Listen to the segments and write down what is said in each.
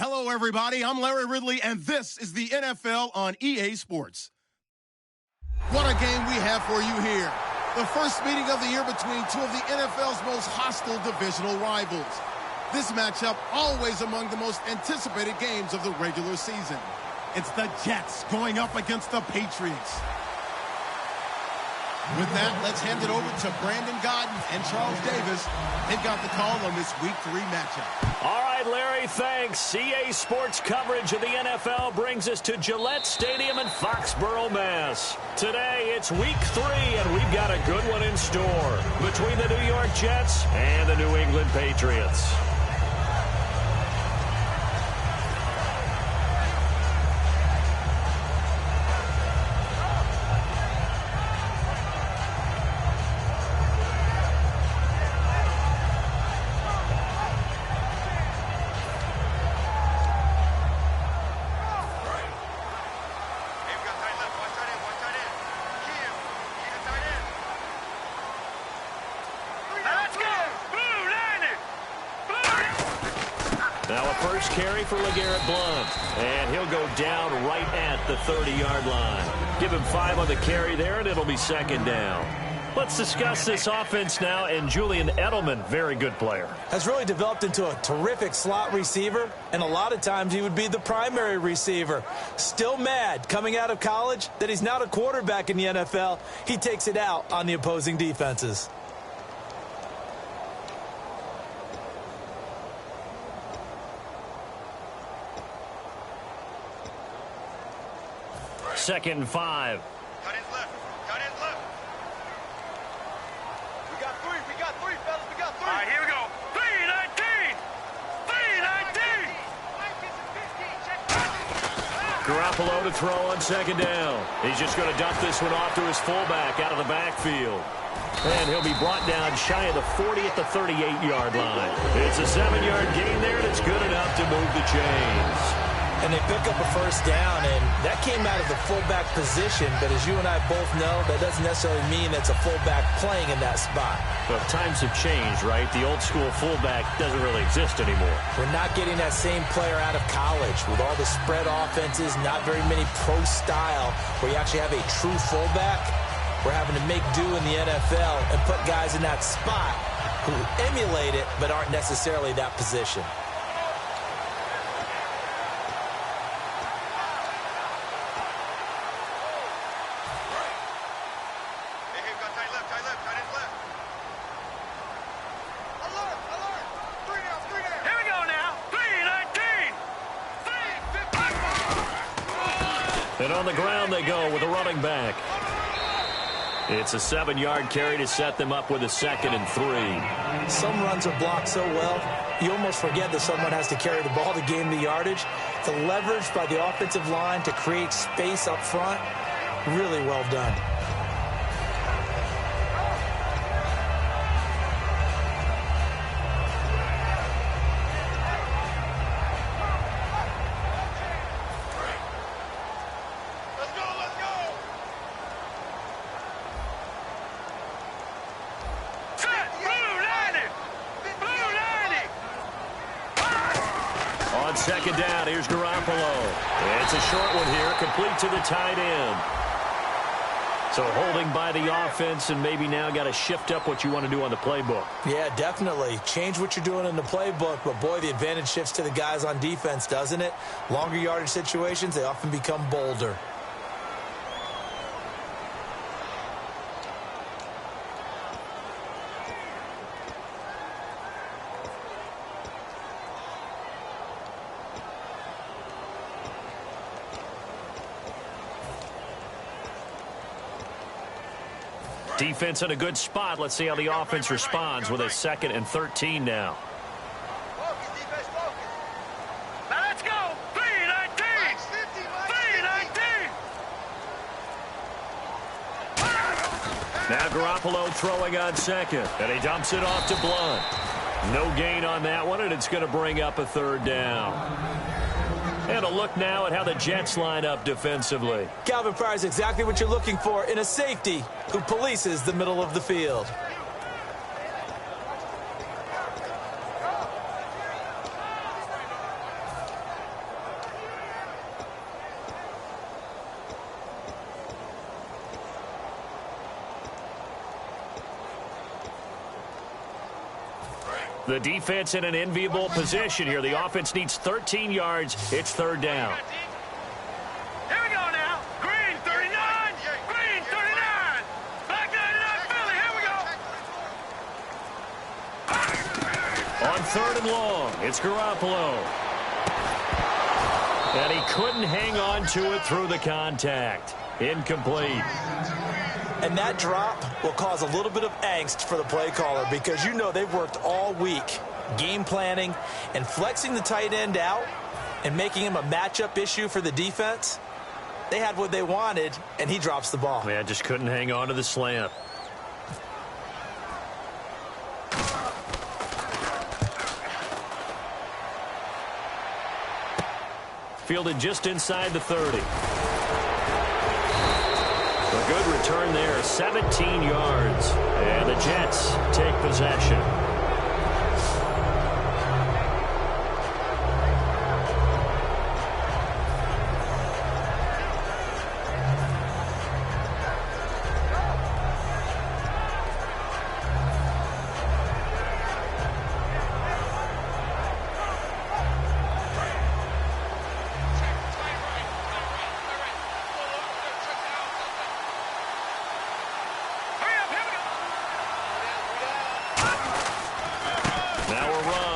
Hello, everybody. I'm Larry Ridley, and this is the NFL on EA Sports. What a game we have for you here. The first meeting of the year between two of the NFL's most hostile divisional rivals. This matchup always among the most anticipated games of the regular season. It's the Jets going up against the Patriots. With that, let's hand it over to Brandon Godden and Charles Davis. They've got the call on this Week 3 matchup. All right, Larry, thanks. EA Sports coverage of the NFL brings us to Gillette Stadium in Foxborough, Mass. Today, it's Week 3, and we've got a good one in store between the New York Jets and the New England Patriots. Now a first carry for LeGarrette Blount, and he'll go down right at the 30-yard line. Give him 5 on the carry there, and it'll be second down. Let's discuss this offense now, and Julian Edelman, very good player. Has really developed into a terrific slot receiver, and a lot of times he would be the primary receiver. Still mad coming out of college that he's not a quarterback in the NFL. He takes it out on the opposing defenses. Second and 5. Cut his left. Cut his left. We got three, fellas. We got 3. All right, here we go. 3-19. 3-19. Garoppolo to throw on second down. He's just going to dump this one off to his fullback out of the backfield. And he'll be brought down shy of the 40 at the 38-yard line. It's a 7-yard gain there, and it's good enough to move the chains. And they pick up a first down, and that came out of the fullback position. But as you and I both know, that doesn't necessarily mean it's a fullback playing in that spot. But times have changed, right? The old school fullback doesn't really exist anymore. We're not getting that same player out of college with all the spread offenses, not very many pro style, where you actually have a true fullback. We're having to make do in the NFL and put guys in that spot who emulate it but aren't necessarily that position. And on the ground they go with a running back. It's a 7-yard carry to set them up with a 2nd and 3. Some runs are blocked so well, you almost forget that someone has to carry the ball to gain the yardage. The leverage by the offensive line to create space up front, really well done. Second down, here's Garoppolo. It's a short one here, complete to the tight end. So holding by the offense, and maybe now got to shift up what you want to do on the playbook. Yeah, definitely. Change what you're doing in the playbook, but boy, the advantage shifts to the guys on defense, doesn't it? Longer yardage situations, they often become bolder. Defense in a good spot. Let's see how the offense responds with a 2nd and 13 now. Focus, defense, focus. Now let's go. 3-19. 3-19. Now Garoppolo throwing on second, and he dumps it off to Blount. No gain on that one, and it's going to bring up a 3rd down. And a look now at how the Jets line up defensively. Calvin Pryor's exactly what you're looking for in a safety who polices the middle of the field. The defense in an enviable position here. The offense needs 13 yards. It's third down. Here we go now. Green 39. Green 39. Back 99 Philly. Here we go. On third and long, it's Garoppolo. And he couldn't hang on to it through the contact. Incomplete. And that drop will cause a little bit of angst for the play caller because you know they've worked all week game planning and flexing the tight end out and making him a matchup issue for the defense. They had what they wanted, and he drops the ball. Man, just couldn't hang on to the slant. Fielded just inside the 30. A good return there, 17 yards. And the Jets take possession.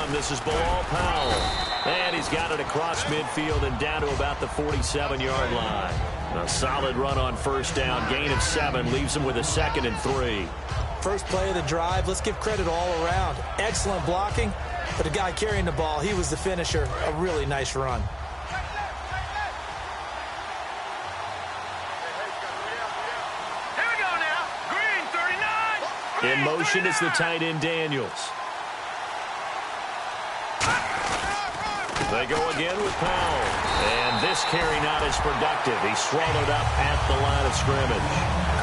This is Bilal Powell. And he's got it across midfield and down to about the 47-yard line. A solid run on first down. Gain of 7 leaves him with a 2nd and 3. First play of the drive. Let's give credit all around. Excellent blocking. But the guy carrying the ball, he was the finisher. A really nice run. Here we go now. Green 39. In motion is the tight end Daniels. They go again with Powell. And this carry not as productive. He's swallowed up at the line of scrimmage.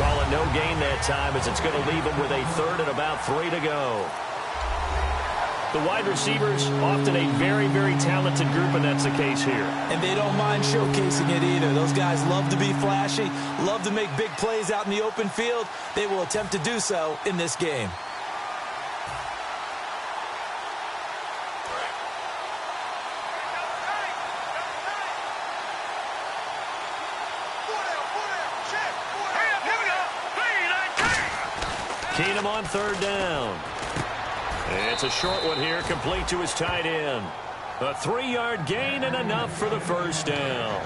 Call it no gain that time as it's going to leave him with a 3rd and about 3 to go. The wide receivers, often a very, very talented group, and that's the case here. And they don't mind showcasing it either. Those guys love to be flashy, love to make big plays out in the open field. They will attempt to do so in this game. Keenum on third down. It's a short one here, complete to his tight end. A 3-yard gain and enough for the first down.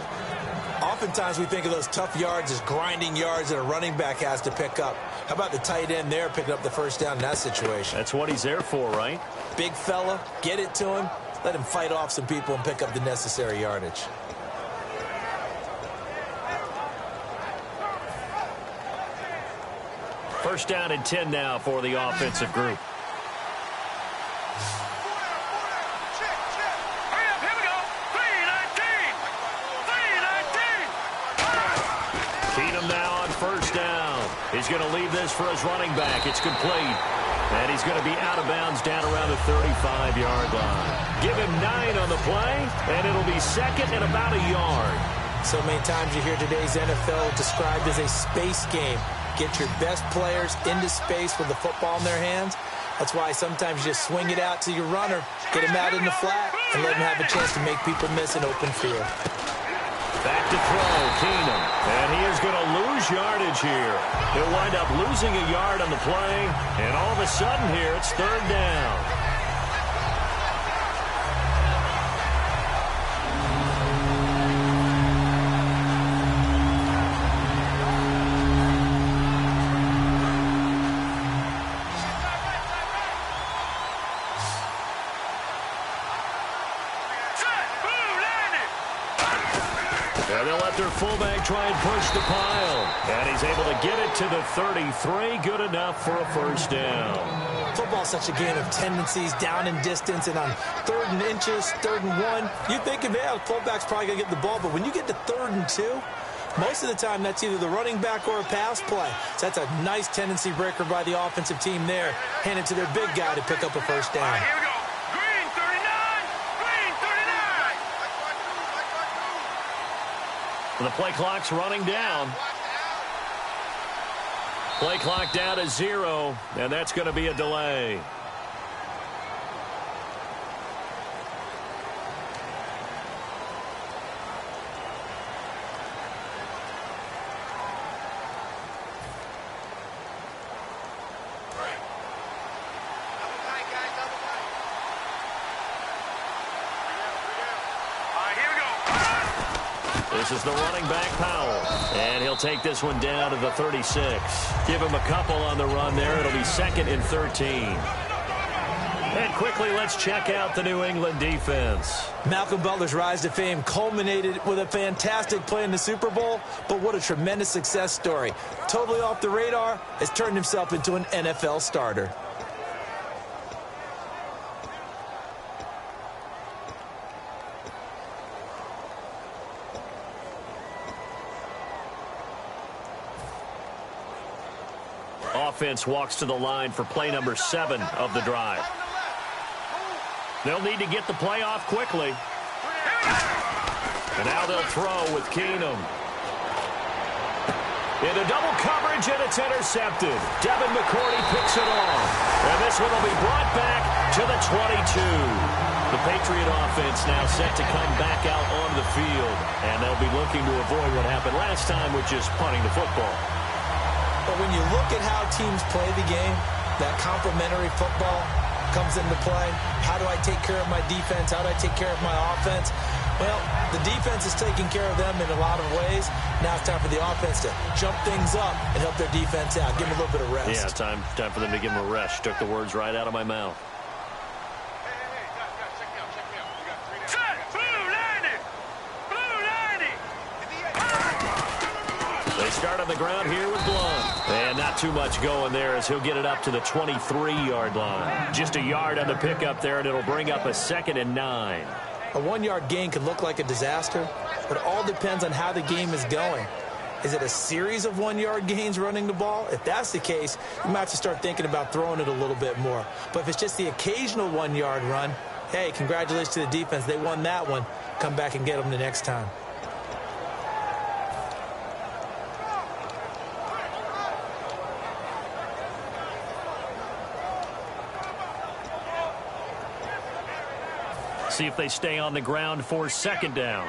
Oftentimes we think of those tough yards as grinding yards that a running back has to pick up. How about the tight end there picking up the first down in that situation? That's what he's there for, right? Big fella, get it to him, let him fight off some people and pick up the necessary yardage. First down and 10 now for the offensive group. Keenum now on first down. He's going to leave this for his running back. It's complete. And he's going to be out of bounds down around the 35-yard line. Give him 9 on the play, and it'll be 2nd and about a yard. So many times you hear today's NFL described as a space game. Get your best players into space with the football in their hands. That's why sometimes you just swing it out to your runner, get him out in the flat, and let him have a chance to make people miss an open field. Back to throw, Keenum. And he is going to lose yardage here. He'll wind up losing a yard on the play, and all of a sudden here it's third down. And they'll let their fullback try and push the pile. And he's able to get it to the 33. Good enough for a first down. Football's such a game of tendencies, down and distance, and on 3rd and inches, 3rd and 1, you think of, yeah, the fullback's probably going to get the ball. But when you get to 3rd and 2, most of the time that's either the running back or a pass play. So that's a nice tendency breaker by the offensive team there. Hand it to their big guy to pick up a first down. All right, here we go. Green 39. Green 39. The play clock's running down. Play clock down to 0, and that's going to be a delay. This is the running back, Powell. And he'll take this one down to the 36. Give him a couple on the run there. It'll be 2nd and 13. And quickly, let's check out the New England defense. Malcolm Butler's rise to fame culminated with a fantastic play in the Super Bowl, but what a tremendous success story. Totally off the radar, has turned himself into an NFL starter. Offense walks to the line for play number 7 of the drive. They'll need to get the play off quickly. And now they'll throw with Keenum. Into double coverage, and it's intercepted. Devin McCourty picks it off. And this one will be brought back to the 22. The Patriot offense now set to come back out on the field. And they'll be looking to avoid what happened last time, which is punting the football. But when you look at how teams play the game, that complementary football comes into play. How do I take care of my defense? How do I take care of my offense? Well, the defense is taking care of them in a lot of ways. Now it's time for the offense to jump things up and help their defense out. Give them a little bit of rest. Yeah, time for them to give them a rest. Took the words right out of my mouth. They start on the ground here with Blunt. And not too much going there as he'll get it up to the 23-yard line. Just a yard on the pickup there, and it'll bring up a 2nd and 9. A 1-yard gain can look like a disaster, but it all depends on how the game is going. Is it a series of 1-yard gains running the ball? If that's the case, you might have to start thinking about throwing it a little bit more. But if it's just the occasional 1-yard run, hey, congratulations to the defense. They won that one. Come back and get them the next time. See if they stay on the ground for 2nd down.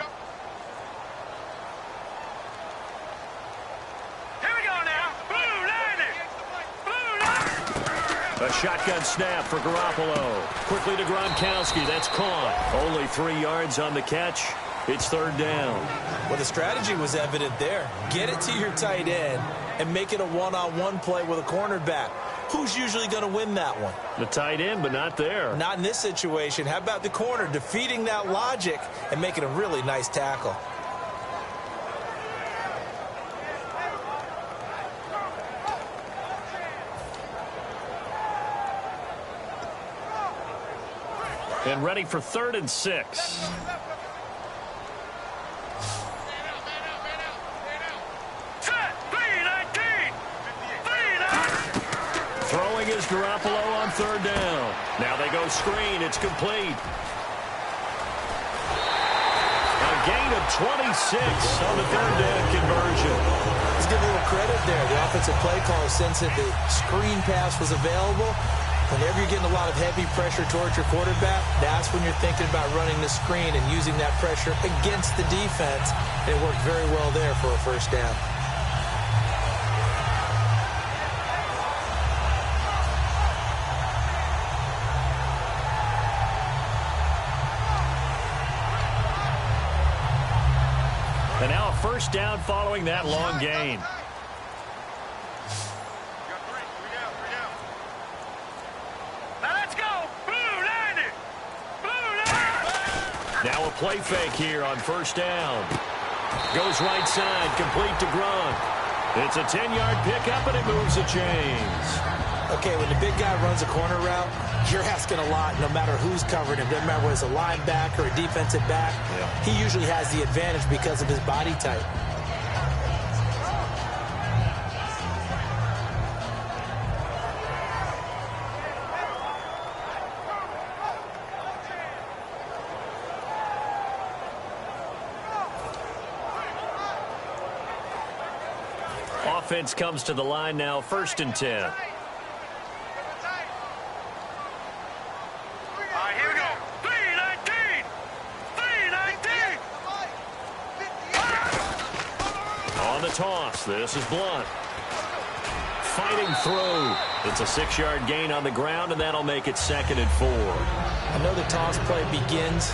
Here we go now. Blue line. A shotgun snap for Garoppolo. Quickly to Gronkowski. That's caught. Only 3 yards on the catch. It's 3rd down. Well, the strategy was evident there. Get it to your tight end and make it a one-on-one play with a cornerback. Who's usually going to win that one? The tight end, but not there. Not in this situation. How about the corner defeating that logic and making a really nice tackle? And ready for 3rd and 6. Throwing is Garoppolo on 3rd down. Now they go screen. It's complete. A gain of 26 on the 3rd down conversion. Let's give a little credit there. The offensive play caller sensed that the screen pass was available. Whenever you're getting a lot of heavy pressure towards your quarterback, that's when you're thinking about running the screen and using that pressure against the defense. And it worked very well there for a 1st down. And now a 1st down following that long gain. Now let's go. Blue line. Now a play fake here on 1st down. Goes right side, complete to Gronk. It's a 10-yard pickup, and it moves the chains. Okay, when the big guy runs a corner route, you're asking a lot no matter who's covering him. Doesn't matter whether it's a linebacker or a defensive back. Yeah. He usually has the advantage because of his body type. Offense comes to the line now, 1st and 10. Toss. This is Blunt. Fighting through. It's a 6-yard gain on the ground, and that'll make it 2nd and 4. I know the toss play begins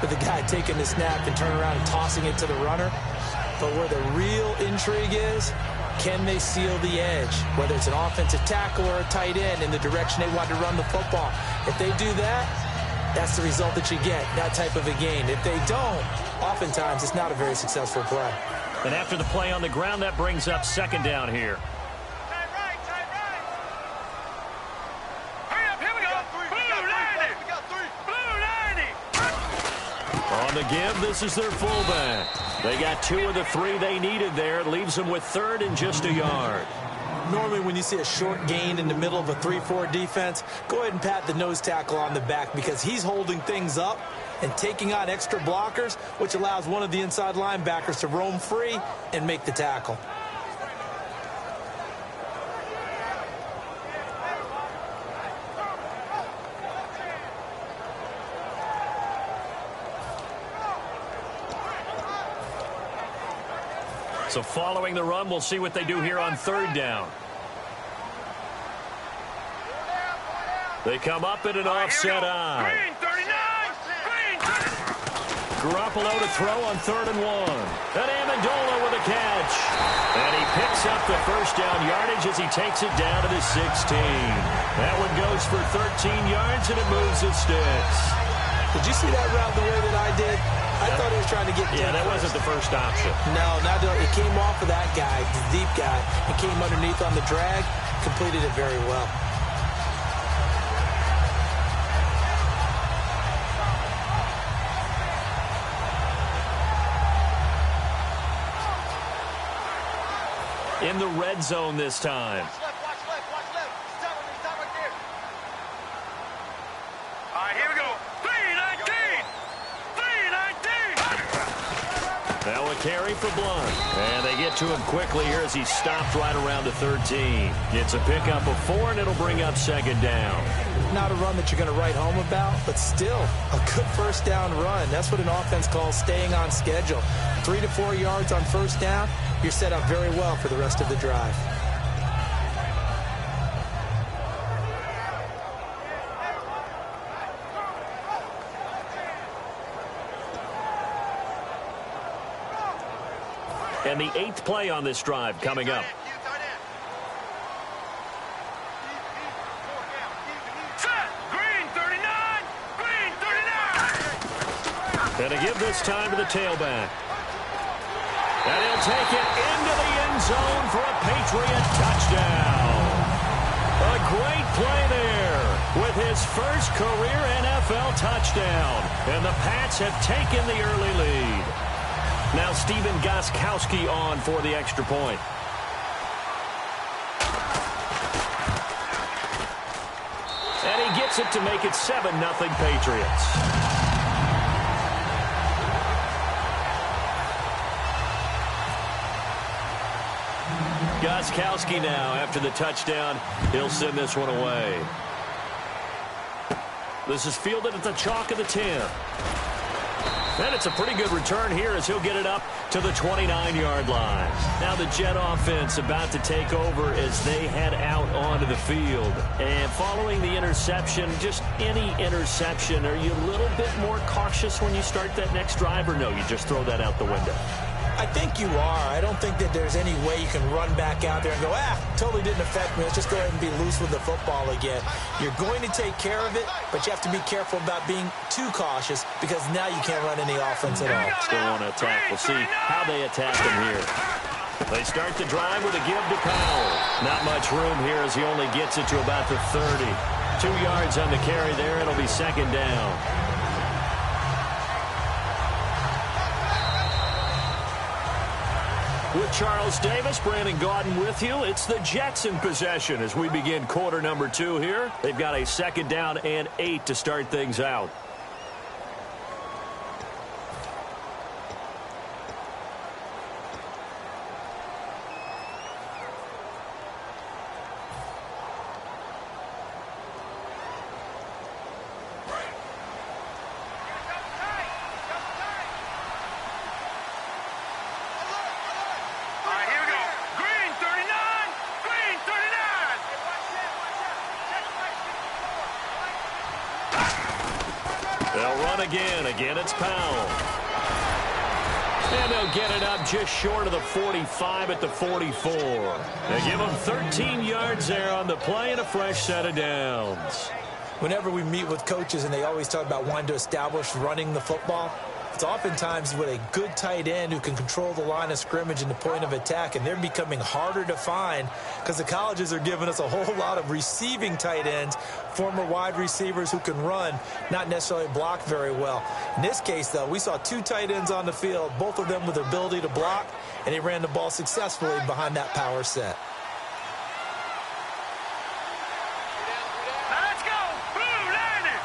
with the guy taking the snap and turning around and tossing it to the runner. But where the real intrigue is, can they seal the edge? Whether it's an offensive tackle or a tight end in the direction they want to run the football. If they do that, that's the result that you get, that type of a gain. If they don't, oftentimes it's not a very successful play. And after the play on the ground, that brings up second down here. Tight right. Hurry up, here we go. Blue 90. We got three. Blue 90. On the give, this is their fullback. They got 2 of the 3 they needed there. It leaves them with third and just a yard. Normally when you see a short gain in the middle of a 3-4 defense, go ahead and pat the nose tackle on the back because he's holding things up and taking on extra blockers, which allows one of the inside linebackers to roam free and make the tackle. So following the run, we'll see what they do here on third down. They come up in an offset eye. Green 39. Green 30. Garoppolo to throw on 3rd and 1. And Amendola with a catch. And he picks up the first down yardage as he takes it down to the 16. That one goes for 13 yards, and it moves the sticks. Did you see that route the way that I did? I thought he was trying to get Yeah, that wasn't the first option. No, it came off of that guy, the deep guy. It came underneath on the drag, completed it very well. In the red zone this time. Watch left. Stop right there. All right, here we go. 319. 319. Now a carry for Blunt. And they get to him quickly here as he stopped right around the 13. Gets a pickup of 4, and it'll bring up second down. Not a run that you're going to write home about, but still a good first down run. That's what an offense calls staying on schedule. 3 to 4 yards on first down, you're set up very well for the rest of the drive. And the 8th play on this drive coming up. Set. Green 39. Green 39. And a give this time to the tailback. And he'll take it into the end zone for a Patriot touchdown. A great play there with his first career NFL touchdown. And the Pats have taken the early lead. Now Stephen Gostkowski on for the extra point. And he gets it to make it 7-0 Patriots. Gostkowski now, after the touchdown, he'll send this one away. This is fielded at the chalk of the 10. And it's a pretty good return here as he'll get it up to the 29-yard line. Now the Jet offense about to take over as they head out onto the field. And following the interception, just any interception, are you a little bit more cautious when you start that next drive, or no, you just throw that out the window? I think you are. I don't think that there's any way you can run back out there and go, totally didn't affect me. Let's just go ahead and be loose with the football again. You're going to take care of it, but you have to be careful about being too cautious because now you can't run any offense at all. Still want to attack. We'll see how they attack him here. They start the drive with a give to Powell. Not much room here as he only gets it to about the 30. 2 yards on the carry there. It'll be second down. With Charles Davis, Brandon Gaudin with you. It's the Jets in possession as we begin quarter number 2 here. They've got a second down and 8 to start things out. Again, it's Powell. And they'll get it up just short of the 45 at the 44. They give them 13 yards there on the play and a fresh set of downs. Whenever we meet with coaches and they always talk about wanting to establish running the football, it's oftentimes with a good tight end who can control the line of scrimmage and the point of attack, and they're becoming harder to find because the colleges are giving us a whole lot of receiving tight ends, former wide receivers who can run, not necessarily block very well. In this case, though, we saw two tight ends on the field, both of them with the ability to block, and they ran the ball successfully behind that power set. Let's go. Blue landing.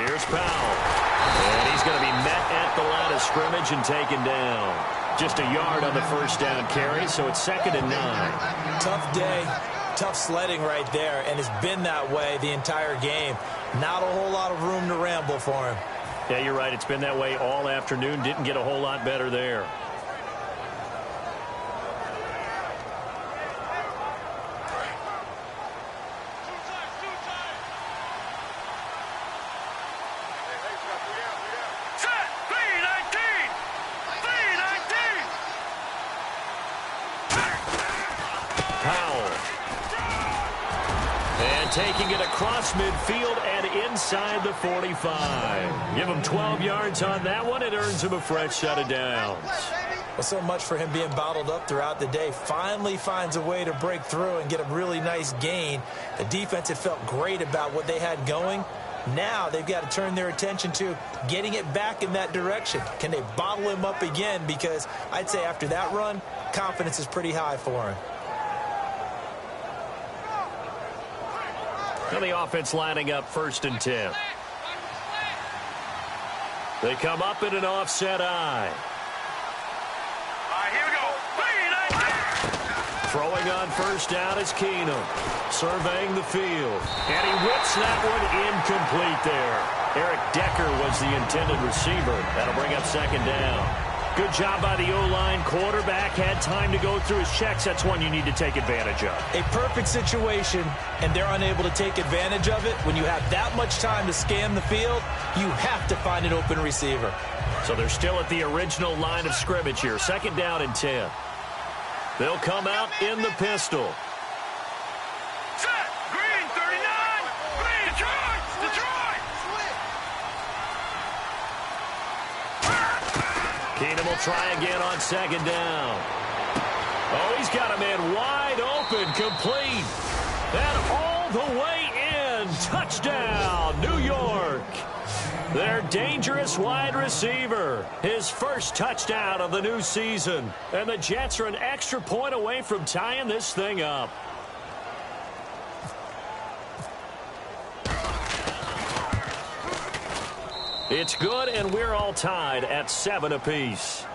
Here's Powell. And he's going to be met at the line of scrimmage and taken down. Just a yard on the first down carry, so it's 2nd and 9. Tough day, tough sledding right there, and it's been that way the entire game. Not a whole lot of room to ramble for him. Yeah, you're right. It's been that way all afternoon. Didn't get a whole lot better there. Taking it across midfield and inside the 45. Give him 12 yards on that one. It earns him a fresh set of downs. Well, so much for him being bottled up throughout the day. Finally finds a way to break through and get a really nice gain. The defense had felt great about what they had going. Now they've got to turn their attention to getting it back in that direction. Can they bottle him up again? Because I'd say after that run, confidence is pretty high for him. Now the offense lining up 1st and 10. They come up in an offset eye. Here we go. Throwing on first down is Keenum. Surveying the field. And he whips that one incomplete there. Eric Decker was the intended receiver. That'll bring up 2nd down. Good job by the O-line. Quarterback had time to go through his checks. That's one you need to take advantage of. A perfect situation, and they're unable to take advantage of it. When you have that much time to scan the field, you have to find an open receiver. So they're still at the original line of scrimmage here. 2nd down and 10. They'll come out in the pistol. Set. Green 39. Green. Detroit. Detroit. Keenum will try again on 2nd down. Oh, he's got a man wide open, complete. And all the way in. Touchdown, New York. Their dangerous wide receiver. His first touchdown of the new season. And the Jets are an extra point away from tying this thing up. It's good, and we're all tied at 7 apiece.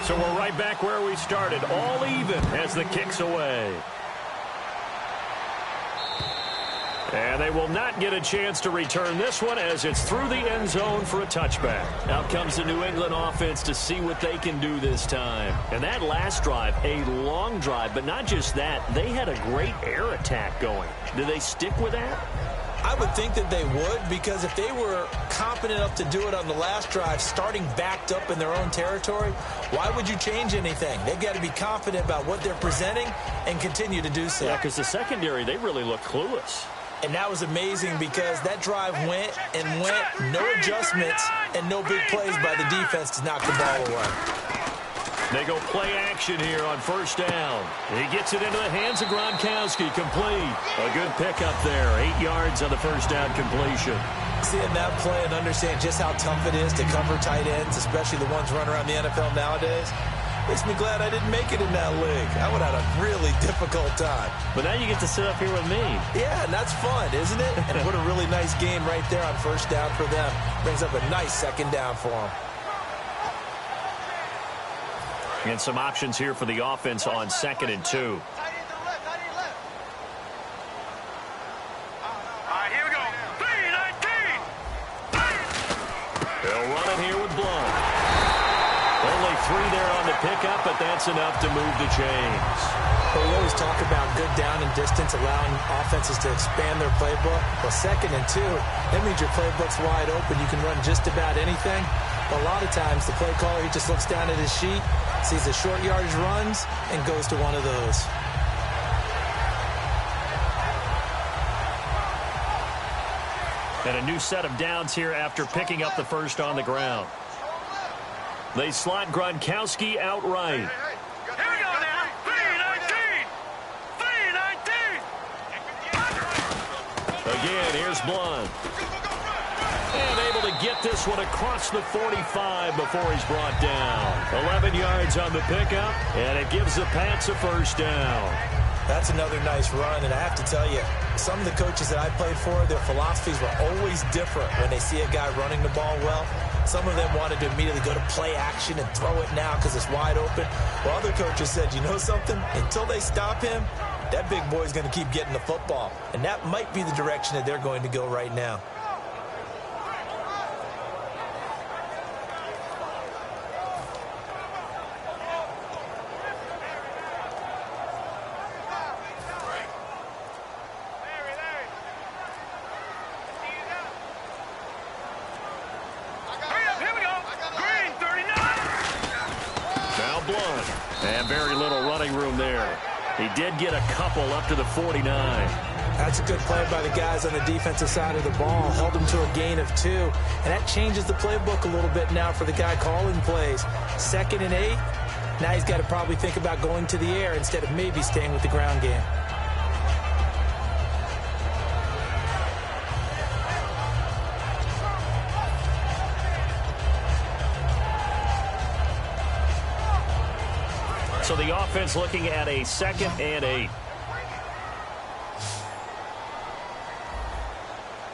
So we're right back where we started, all even as the kick's away. And they will not get a chance to return this one as it's through the end zone for a touchback. Out comes the New England offense to see what they can do this time. And that last drive, a long drive, but not just that. They had a great air attack going. Do they stick with that? I would think that they would, because if they were confident enough to do it on the last drive, starting backed up in their own territory, why would you change anything? They've got to be confident about what they're presenting and continue to do so. Yeah, because the secondary, they really look clueless. And that was amazing because that drive went and went, no adjustments, and no big plays by the defense to knock the ball away. They go play action here on 1st down. He gets it into the hands of Gronkowski, complete. A good pickup there, 8 yards on the 1st down completion. Seeing that play and understand just how tough it is to cover tight ends, especially the ones running around the NFL nowadays, makes me glad I didn't make it in that league. I would have had a really difficult time. But now you get to sit up here with me. Yeah, and that's fun, isn't it? And what a really nice game right there on 1st down for them. Brings up a nice 2nd down for them. And some options here for the offense on 2nd and 2. Here we go. 3-19. They'll run it here with Blount. Only 3 there on the pickup, but that's enough to move the chains. Well, we always talk about good down and distance, allowing offenses to expand their playbook. Well, 2nd and 2, that means your playbook's wide open. You can run just about anything. But a lot of times, the play caller, he just looks down at his sheet, sees the short yardage runs, and goes to one of those. And a new set of downs here after picking up the first on the ground. They slot Gronkowski outright. Here we go now. 3-19. 3-19. Again, here's Blunt. And able to get this one across the 45 before he's brought down. 11 yards on the pickup, and it gives the Pats a first down. That's another nice run, and I have to tell you, some of the coaches that I played for, their philosophies were always different when they see a guy running the ball well. Some of them wanted to immediately go to play action and throw it now because it's wide open. While other coaches said, you know something? Until they stop him, that big boy's going to keep getting the football. And that might be the direction that they're going to go right now. And very little running room there. He did get a couple up to the 49. That's a good play by the guys on the defensive side of the ball. Held him to a gain of 2. And that changes the playbook a little bit now for the guy calling plays. 2nd and 8. Now he's got to probably think about going to the air instead of maybe staying with the ground game. So the offense looking at a 2nd and 8. All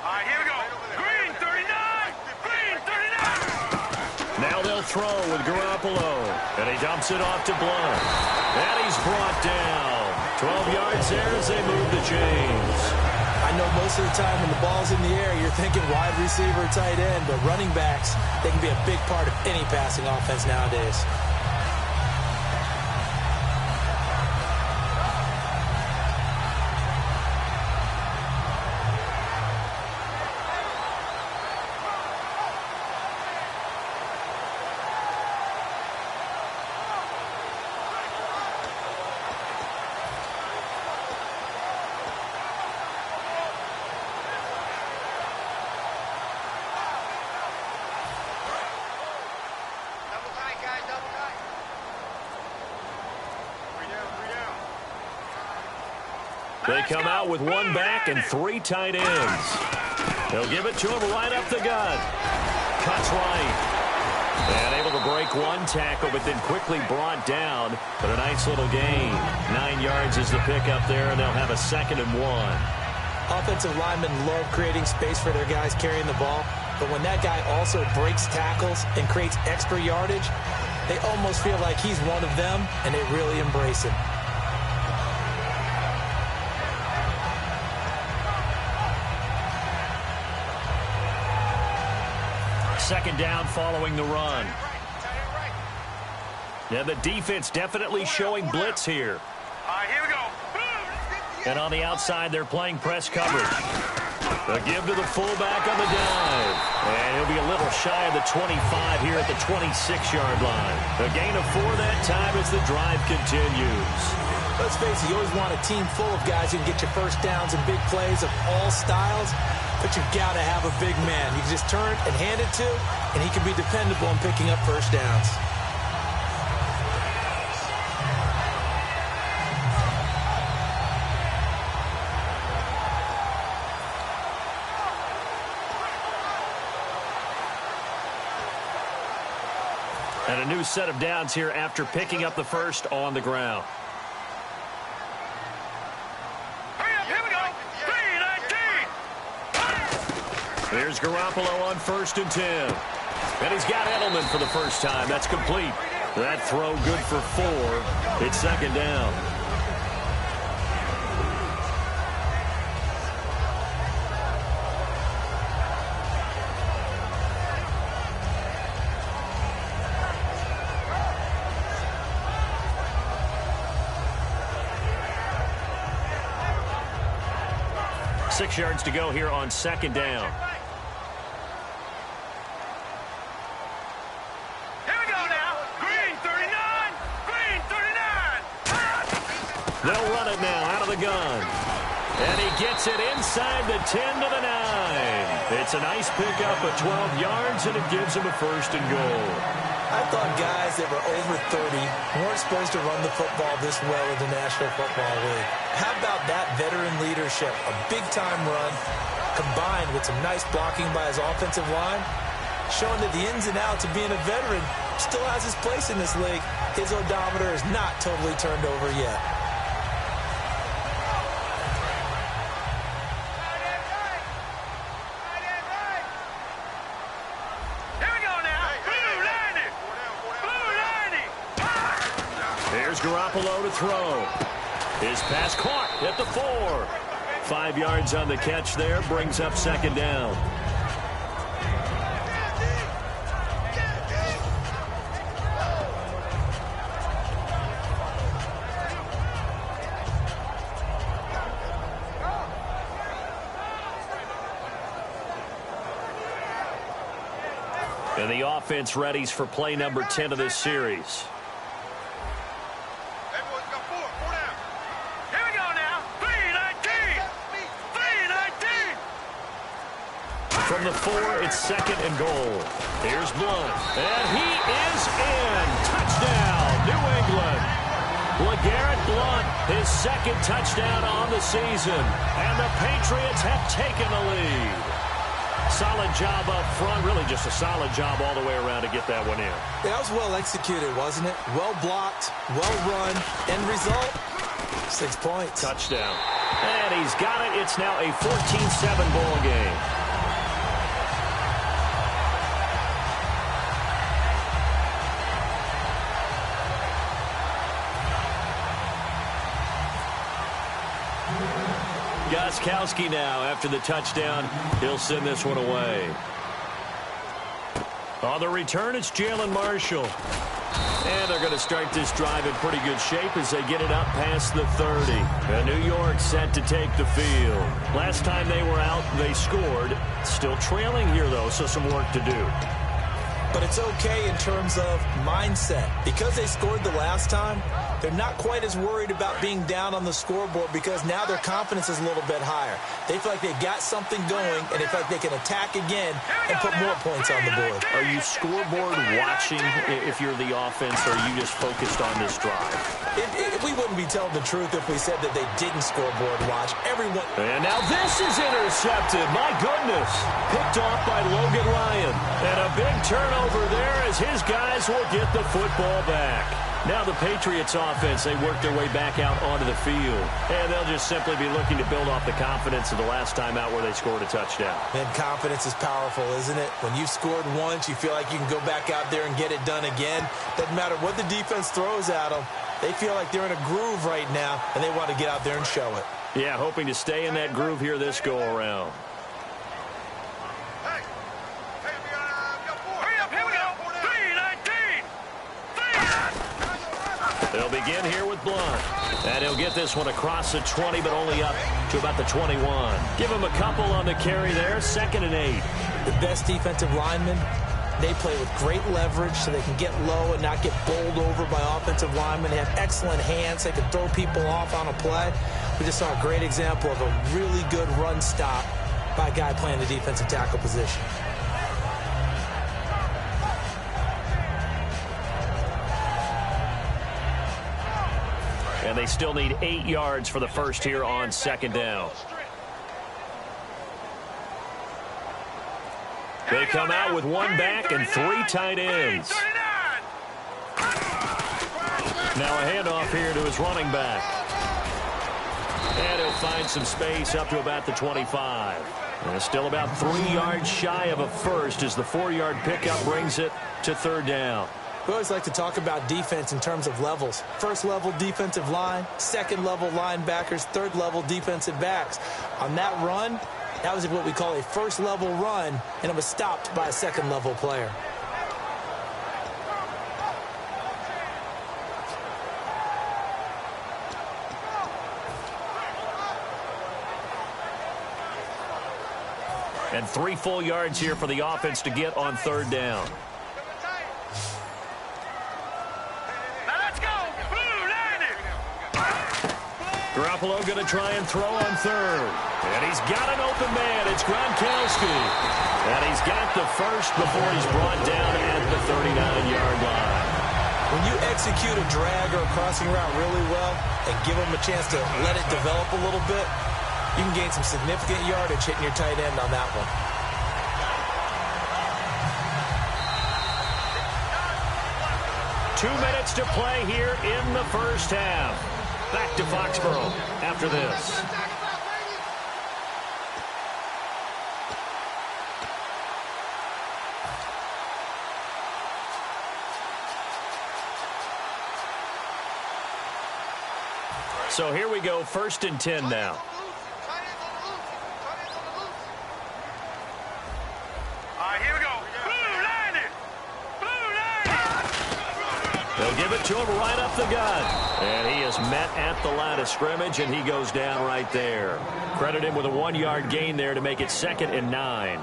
right, here we go. Green 39. Green 39. Now they'll throw with Garoppolo. And he dumps it off to Blunt. And he's brought down. 12 yards there as they move the chains. I know most of the time when the ball's in the air, you're thinking wide receiver, tight end, but running backs, they can be a big part of any passing offense nowadays. They come out with 1 back and 3 tight ends. They'll give it to him right up the gut. Cuts right. And able to break 1 tackle, but then quickly brought down. But a nice little gain. 9 yards is the pickup there, and they'll have a 2nd and 1. Offensive linemen love creating space for their guys carrying the ball. But when that guy also breaks tackles and creates extra yardage, they almost feel like he's one of them, and they really embrace him. Second down following the run. Yeah, the defense definitely showing blitz here. All right, here we go. And on the outside, they're playing press coverage. The give to the fullback on the dive. And he'll be a little shy of the 25 here at the 26-yard line. A gain of 4 that time as the drive continues. Let's face it, you always want a team full of guys who can get you first downs and big plays of all styles. But you've got to have a big man. You can just turn and hand it to, and he can be dependable in picking up first downs. And a new set of downs here after picking up the first on the ground. Here's Garoppolo on 1st and 10. And he's got Edelman for the first time. That's complete. That throw good for 4. It's 2nd down. 6 yards to go here on second down. Here we go now. Green 39. Green 39. They'll run it now out of the gun. And he gets it inside the 10 to the 9. It's a nice pickup of 12 yards, and it gives him a first and goal. I thought guys that were over 30 weren't supposed to run the football this well in the National Football League. How about that veteran leadership? A big-time run combined with some nice blocking by his offensive line, showing that the ins and outs of being a veteran still has his place in this league. His odometer is not totally turned over yet. Garoppolo to throw. His pass caught at the 4. 5 yards on the catch there, brings up second down. And the offense readies for play number 10 of this series. From the 4, it's second and goal. Here's Blunt, and he is in. Touchdown, New England. LeGarrette Blunt, his second touchdown on the season, and the Patriots have taken the lead. Solid job up front, really just a solid job all the way around to get that one in. That was well executed, wasn't it? Well blocked, well run. End result, 6 points. Touchdown. And he's got it. It's now a 14-7 ball game. Gostkowski now after the touchdown. He'll send this one away. On the return, it's Jalen Marshall. And they're going to start this drive in pretty good shape as they get it up past the 30. And New York set to take the field. Last time they were out, they scored. Still trailing here, though, so some work to do. But it's okay in terms of mindset. Because they scored the last time, they're not quite as worried about being down on the scoreboard because now their confidence is a little bit higher. They feel like they've got something going, and they feel like they can attack again and put more points on the board. Are you scoreboard watching if you're the offense, or are you just focused on this drive? We wouldn't be telling the truth if we said that they didn't scoreboard watch. Everyone. And now this is intercepted. My goodness. Picked off by Logan Ryan. And a big turnover there as his guys will get the football back. Now the Patriots offense, they work their way back out onto the field. And they'll just simply be looking to build off the confidence of the last time out where they scored a touchdown. And confidence is powerful, isn't it? When you've scored once, you feel like you can go back out there and get it done again. Doesn't matter what the defense throws at them. They feel like they're in a groove right now, and they want to get out there and show it. Yeah, hoping to stay in that groove here this go-around. They'll begin here with Blunt. And he'll get this one across the 20, but only up to about the 21. Give him a couple on the carry there, 2nd and 8. The best defensive linemen, they play with great leverage so they can get low and not get bowled over by offensive linemen. They have excellent hands. They can throw people off on a play. We just saw a great example of a really good run stop by a guy playing the defensive tackle position. And they still need 8 yards for the first here on second down. They come out with one back and 3 tight ends. Now a handoff here to his running back. And he'll find some space up to about the 25. And it's still about 3 yards shy of a first as the 4-yard pickup brings it to third down. We always like to talk about defense in terms of levels. First level defensive line, second level linebackers, third level defensive backs. On that run, that was what we call a first level run, and it was stopped by a second level player. And 3 full yards here for the offense to get on 3rd down. Now let's go. Blue, landing. Garoppolo going to try and throw on 3rd. And he's got an open man. It's Gronkowski. And he's got the first before he's brought down at the 39-yard line. When you execute a drag or a crossing route really well and give them a chance to let it develop a little bit, you can gain some significant yardage hitting your tight end on that one. Two minutes to play here in the first half. Back to Foxborough after this. So here we go, 1st and 10 now. Here we go. Blue, landing. Blue, landing. They'll give it to him right up the gut. And he is met at the line of scrimmage, and he goes down right there. Credit him with a 1-yard gain there to make it 2nd and 9.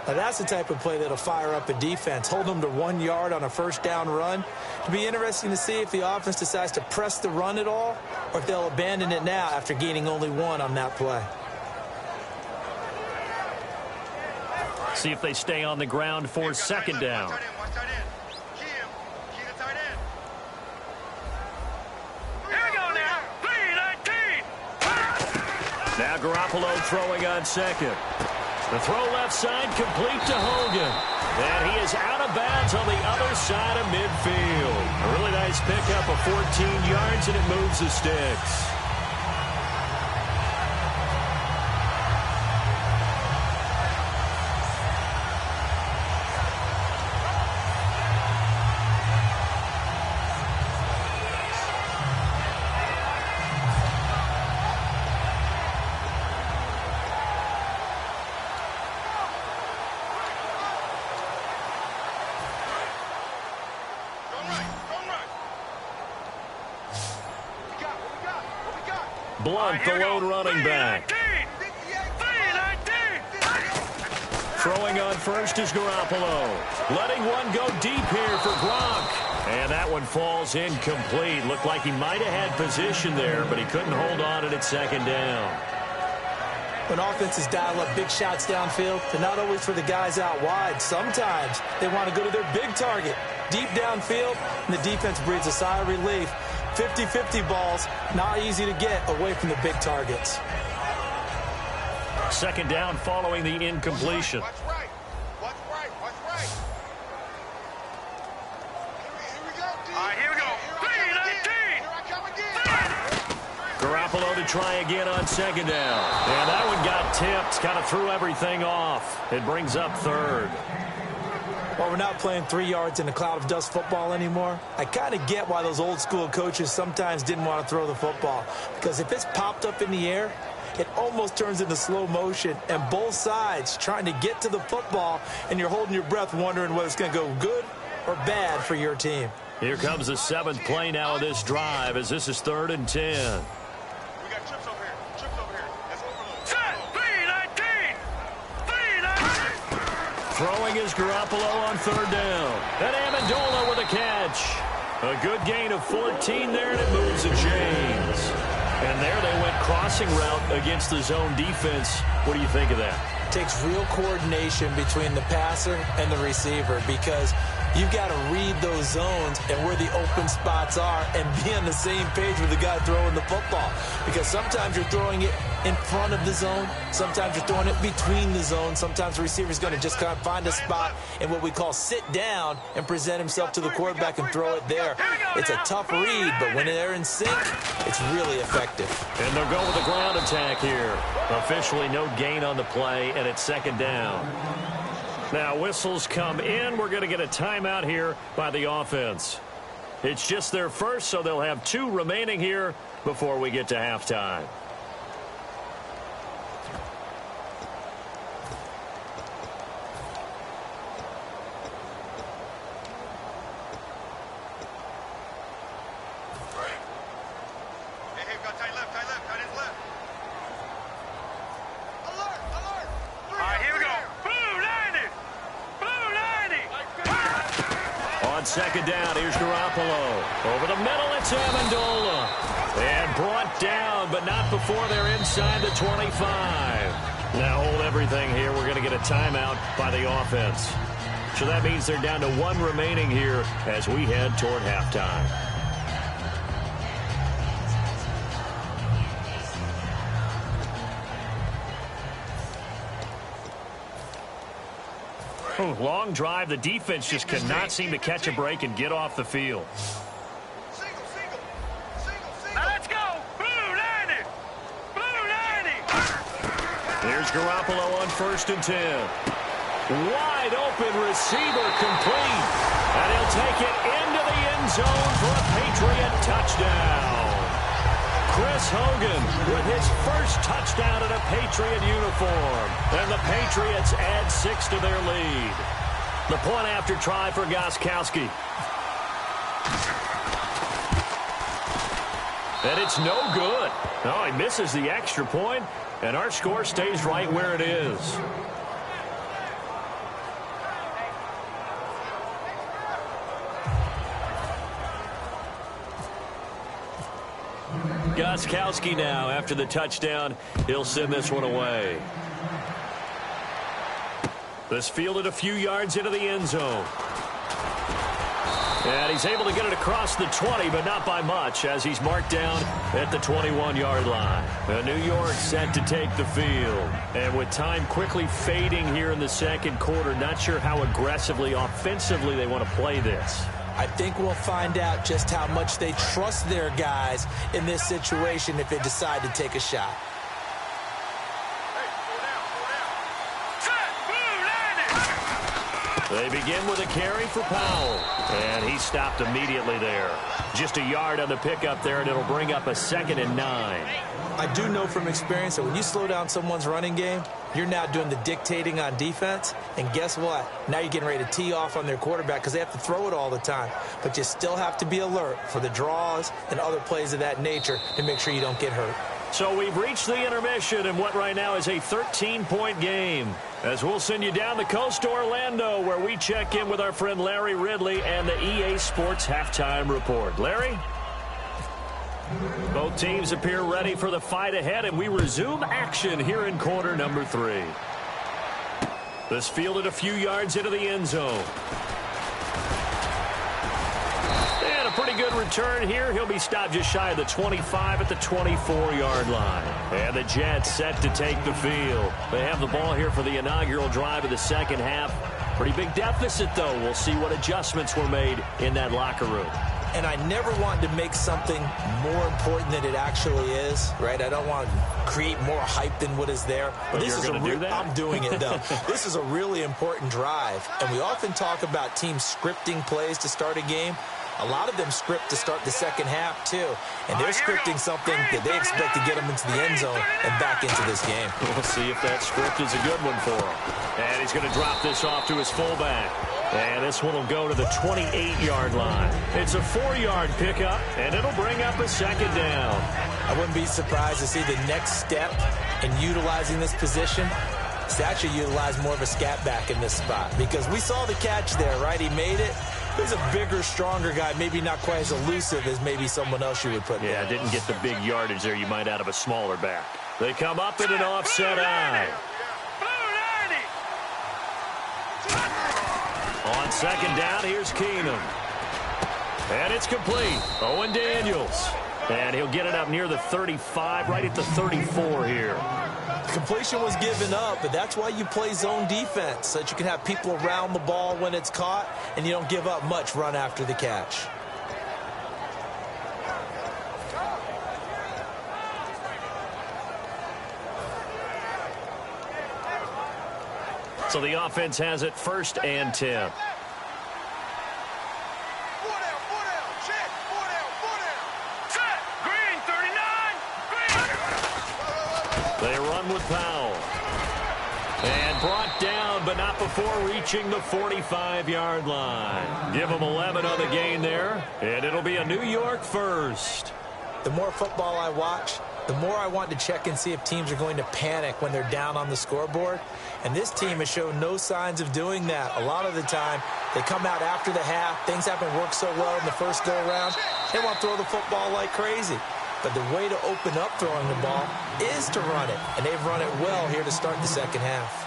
Now that's the type of play that'll fire up a defense. Hold them to 1 yard on a 1st down run. It'll be interesting to see if the offense decides to press the run at all or if they'll abandon it now after gaining only 1 on that play. See if they stay on the ground for 2nd down. Now Garoppolo throwing on 2nd. The throw left side complete to Hogan. And he is out of bounds on the other side of midfield. A really nice pickup of 14 yards, and it moves the sticks. Blunt, the lone running back. Throwing on 1st is Garoppolo. Letting one go deep here for Gronk. And that one falls incomplete. Looked like he might have had position there, but he couldn't hold on at 2nd down. When offenses dial up big shots downfield, they're not always for the guys out wide. Sometimes they want to go to their big target, deep downfield, and the defense breathes a sigh of relief. 50-50 balls, not easy to get away from the big targets. 2nd down following the incompletion. Watch right. Watch right. Watch right. Here we go, D. Here we go. 3-19. Here I come again. Garoppolo to try again on 2nd down. And that one got tipped, kind of threw everything off. It brings up 3rd. Well, we're not playing 3 yards in a cloud of dust football anymore. I kind of get why those old school coaches sometimes didn't want to throw the football. Because if it's popped up in the air, it almost turns into slow motion. And both sides trying to get to the football, and you're holding your breath wondering whether it's going to go good or bad for your team. Here comes the 7th play now of this drive as this is 3rd and 10. We got trips over here. Trips over here. That's overload. Set. 3-19. 3-19. Throwing is Garoppolo on 3rd down. And Amendola with a catch. A good gain of 14 there, and it moves the chains. And there they went crossing route against the zone defense. What do you think of that? It takes real coordination between the passer and the receiver because you've got to read those zones and where the open spots are and be on the same page with the guy throwing the football. Because sometimes you're throwing it in front of the zone. Sometimes you're throwing it between the zones. Sometimes the receiver's going to just kind of find a spot in what we call sit down and present himself to the quarterback and throw it there. It's a tough read, but when they're in sync, it's really effective. And they'll go with the ground attack here. Officially no gain on the play, and it's 2nd down. Now whistles come in. We're going to get a timeout here by the offense. It's just their first, so they'll have 2 remaining here before we get to halftime. Here we go. second down. Here's Garoppolo. Over the middle, it's Amendola. And brought down, but not before they're inside the 25. Now hold everything here. We're going to get a timeout by the offense. So that means they're down to 1 remaining here as we head toward halftime. Long drive. The defense just cannot seem to catch a break and get off the field. Now let's go. Blue 90. Blue 90. Here's Garoppolo on 1st and 10. Wide open receiver complete. And he'll take it into the end zone for a Patriot touchdown. Chris Hogan with his first touchdown in a Patriot uniform. And the Patriots add 6 to their lead. The point after try for Gostkowski. And it's no good. Oh, he misses the extra point, and our score stays right where it is. Gostkowski now, after the touchdown, he'll send this one away. This fielded a few yards into the end zone. And he's able to get it across the 20, but not by much, as he's marked down at the 21-yard line. New York set to take the field. And with time quickly fading here in the second quarter, not sure how aggressively, offensively they want to play this. I think we'll find out just how much they trust their guys in this situation if they decide to take a shot. They begin with a carry for Powell. And he stopped immediately there. Just a yard on the pickup there, and it'll bring up a 2nd and 9. I do know from experience that when you slow down someone's running game, you're now doing the dictating on defense. And guess what? Now you're getting ready to tee off on their quarterback because they have to throw it all the time. But you still have to be alert for the draws and other plays of that nature to make sure you don't get hurt. So we've reached the intermission in what right now is a 13-point game. As we'll send you down the coast to Orlando, where we check in with our friend Larry Ridley and the EA Sports Halftime Report. Larry? Both teams appear ready for the fight ahead, and we resume action here in quarter number 3. This fielded a few yards into the end zone. And a pretty good return here. He'll be stopped just shy of the 25 at the 24-yard line. And the Jets set to take the field. They have the ball here for the inaugural drive of the second half. Pretty big deficit, though. We'll see what adjustments were made in that locker room. And I never wanted to make something more important than it actually is, right? I don't want to create more hype than what is there. But this is going to do that? I'm doing it, though. This is a really important drive. And we often talk about teams scripting plays to start a game. A lot of them script to start the second half, too. And they're scripting something that they expect to get them into the end zone and back into this game. We'll see if that script is a good one for him. And he's going to drop this off to his fullback. And this one will go to the 28-yard line. It's a 4-yard pickup, and it'll bring up a 2nd down. I wouldn't be surprised to see the next step in utilizing this position is to actually utilize more of a scat back in this spot. Because we saw the catch there, right? He made it. He's a bigger, stronger guy, maybe not quite as elusive as maybe someone else you would put there. Yeah, didn't get the big yardage there you might out of a smaller back. They come up in an offset eye. On 2nd down, here's Keenum. And it's complete. Owen Daniels. And he'll get it up near the 35, right at the 34 here. Completion was given up, but that's why you play zone defense, so that you can have people around the ball when it's caught, and you don't give up much run after the catch. So the offense has it 1st and 10. They run with Powell. And brought down, but not before reaching the 45-yard line. Give them 11 on the gain there, and it'll be a New York first. The more football I watch, the more I want to check and see if teams are going to panic when they're down on the scoreboard. And this team has shown no signs of doing that. A lot of the time, They come out after the half. Things haven't worked so well in the first go-around. They want to throw the football like crazy. But the way to open up throwing the ball is to run it. And they've run it well here to start the second half.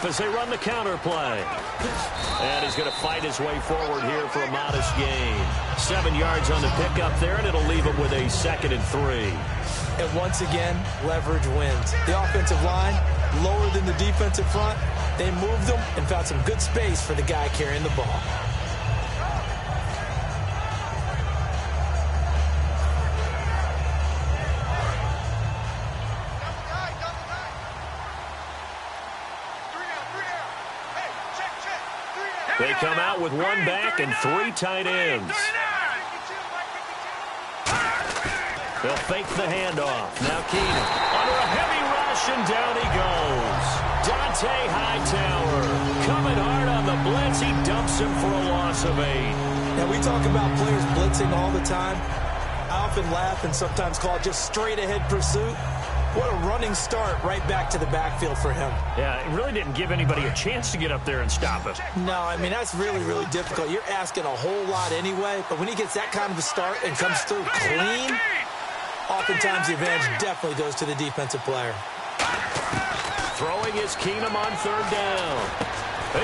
As they run the counter play. And he's going to fight his way forward here for a modest gain. 7 yards on the pickup there, and it'll leave him with a 2nd and 3. And once again, leverage wins. The offensive line, lower than the defensive front. They moved them and found some good space for the guy carrying the ball. They come out with 1 back and 3 tight ends. They'll fake the handoff. Now Keenan under a heavy rush, and down he goes. Dante Hightower coming hard on the blitz. He dumps him for a loss of 8. Now, we talk about players blitzing all the time. I often laugh and sometimes call it just straight-ahead pursuit. What a running start right back to the backfield for him. Yeah, it really didn't give anybody a chance to get up there and stop him. No, I mean, that's really, really difficult. You're asking a whole lot anyway, but when he gets that kind of a start and comes through clean, oftentimes the advantage definitely goes to the defensive player. Throwing is Keenum on 3rd down.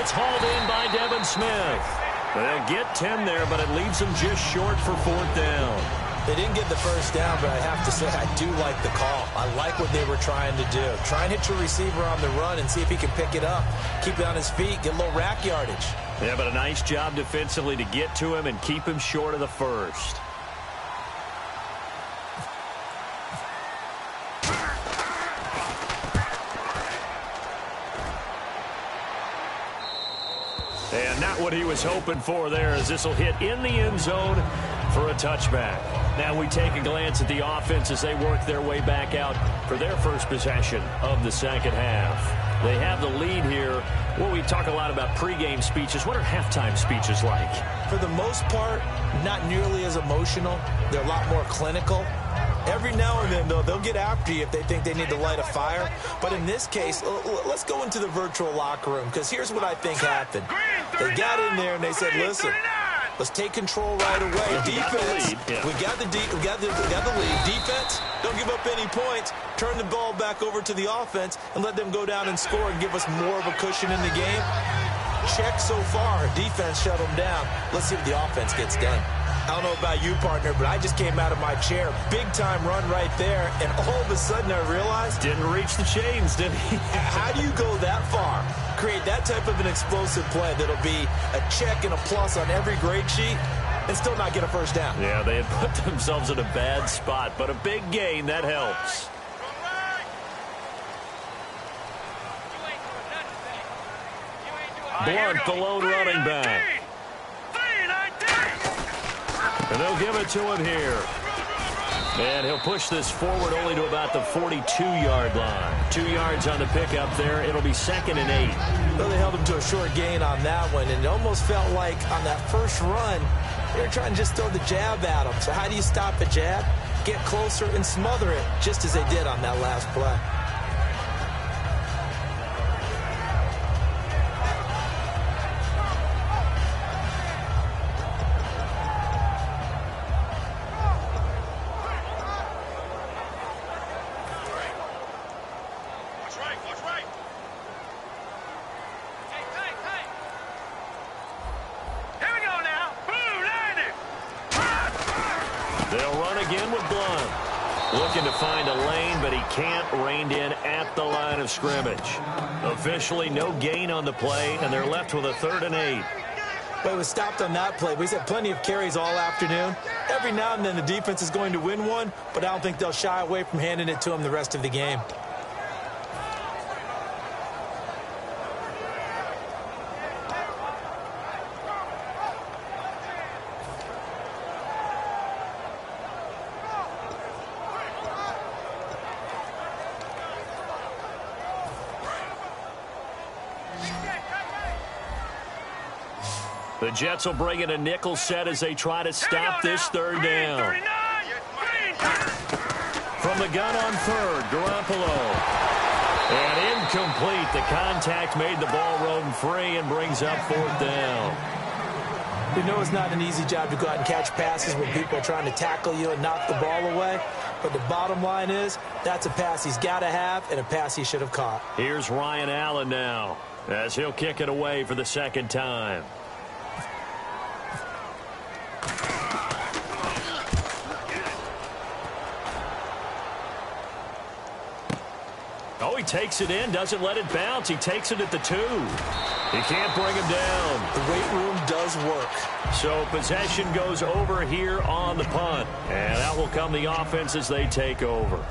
It's hauled in by Devin Smith. They'll get 10 there, but it leaves them just short for 4th down. They didn't get the first down, but I have to say I do like the call. I like what they were trying to do. Try and hit your receiver on the run and see if he can pick it up. Keep it on his feet, get a little rack yardage. Yeah, but a nice job defensively to get to him and keep him short of the first. And not what he was hoping for there, as this will hit in the end zone for a touchback. Now we take a glance at the offense as they work their way back out for their first possession of the second half. They have the lead here. Well, we talk a lot about pregame speeches. What are halftime speeches like? For the most part, not nearly as emotional. They're a lot more clinical. Every now and then, though, they'll get after you if they think they need to light a fire. But in this case, let's go into the virtual locker room, because here's what I think happened. They got in there and they said, listen, let's take control right away. Defense, we got the lead. Defense, don't give up any points. Turn the ball back over to the offense and let them go down and score and give us more of a cushion in the game. Check so far. Defense shut them down. Let's see what the offense gets done. I don't know about you, partner, but I just came out of my chair. Big-time run right there, and all of a sudden I realized... Didn't reach the chains, did he? How do you go that far? Create that type of an explosive play that'll be a check and a plus on every grade sheet and still not get a first down? Yeah, they had put themselves in a bad spot, but a big gain, that helps. Blunt, the lone running back. And they'll give it to him here. And he'll push this forward only to about the 42-yard line. 2 yards on the pickup there. It'll be 2nd and 8. Well, they held him to a short gain on that one, and it almost felt like on that first run, they were trying to just throw the jab at him. So how do you stop a jab? Get closer and smother it, just as they did on that last play. Looking to find a lane, but he can't. Reined in at the line of scrimmage. Officially, no gain on the play, and they're left with a 3rd and 8. Well, it was stopped on that play. We've had plenty of carries all afternoon. Every now and then the defense is going to win one, but I don't think they'll shy away from handing it to him the rest of the game. The Jets will bring in a nickel set as they try to stop this third down. From the gun on third, Garoppolo. And incomplete. The contact made the ball roam free and brings up fourth down. You know it's not an easy job to go out and catch passes when people are trying to tackle you and knock the ball away. But the bottom line is that's a pass he's got to have and a pass he should have caught. Here's Ryan Allen now as he'll kick it away for the second time. Oh, he takes it in, doesn't let it bounce. He takes it at the 2. He can't bring him down. The weight room does work. So possession goes over here on the punt. And out will come the offense as they take over.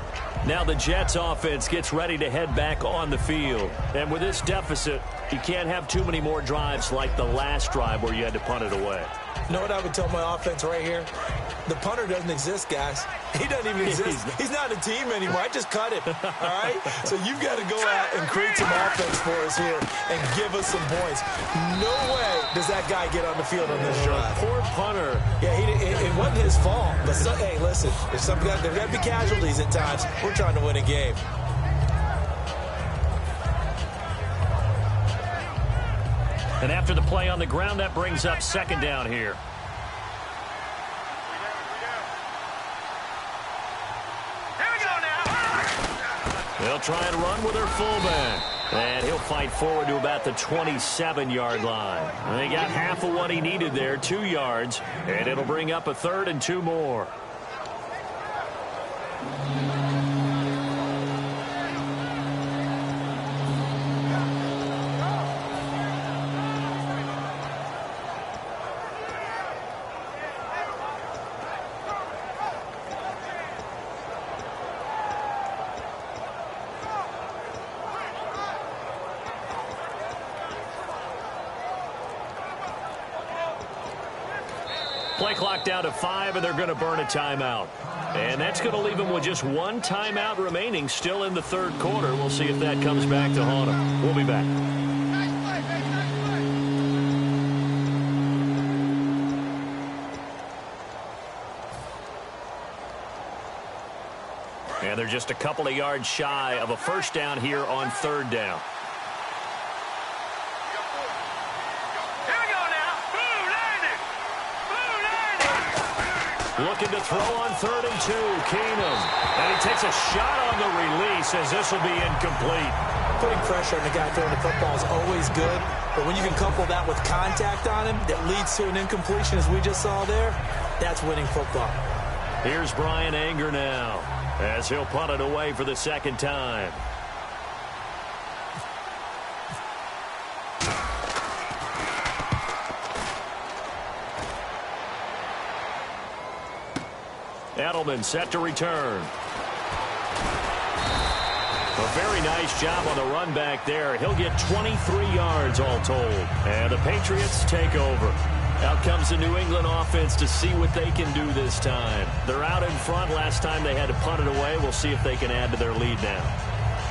Now the Jets offense gets ready to head back on the field. And with this deficit, you can't have too many more drives like the last drive where you had to punt it away. You know what I would tell my offense right here? The punter doesn't exist, guys. He doesn't even exist. He's not a team anymore. I just cut him, all right? So you've got to go out and create some offense for us here and give us some points. No way does that guy get on the field on this drive. Poor punter. Yeah, it wasn't his fault. But, hey, listen, there's got to be casualties at times. We're trying to win a game. And after the play on the ground, that brings up second down here. They'll try and run with their fullback. And he'll fight forward to about the 27-yard line. They got half of what he needed there, 2 yards. And it'll bring up a 3rd and 2 more. Play clock down to 5, and they're going to burn a timeout. And that's going to leave them with just 1 timeout remaining still in the 3rd quarter. We'll see if that comes back to haunt them. We'll be back. And they're just a couple of yards shy of a first down here on 3rd down. Looking to throw on 3rd and 2. Keenum. And he takes a shot on the release as this will be incomplete. Putting pressure on the guy throwing the football is always good. But when you can couple that with contact on him that leads to an incompletion as we just saw there, that's winning football. Here's Brian Anger now as he'll punt it away for the second time. Edelman set to return. A very nice job on the run back there. He'll get 23 yards all told. And the Patriots take over. Out comes the New England offense to see what they can do this time. They're out in front. Last time they had to punt it away. We'll see if they can add to their lead now.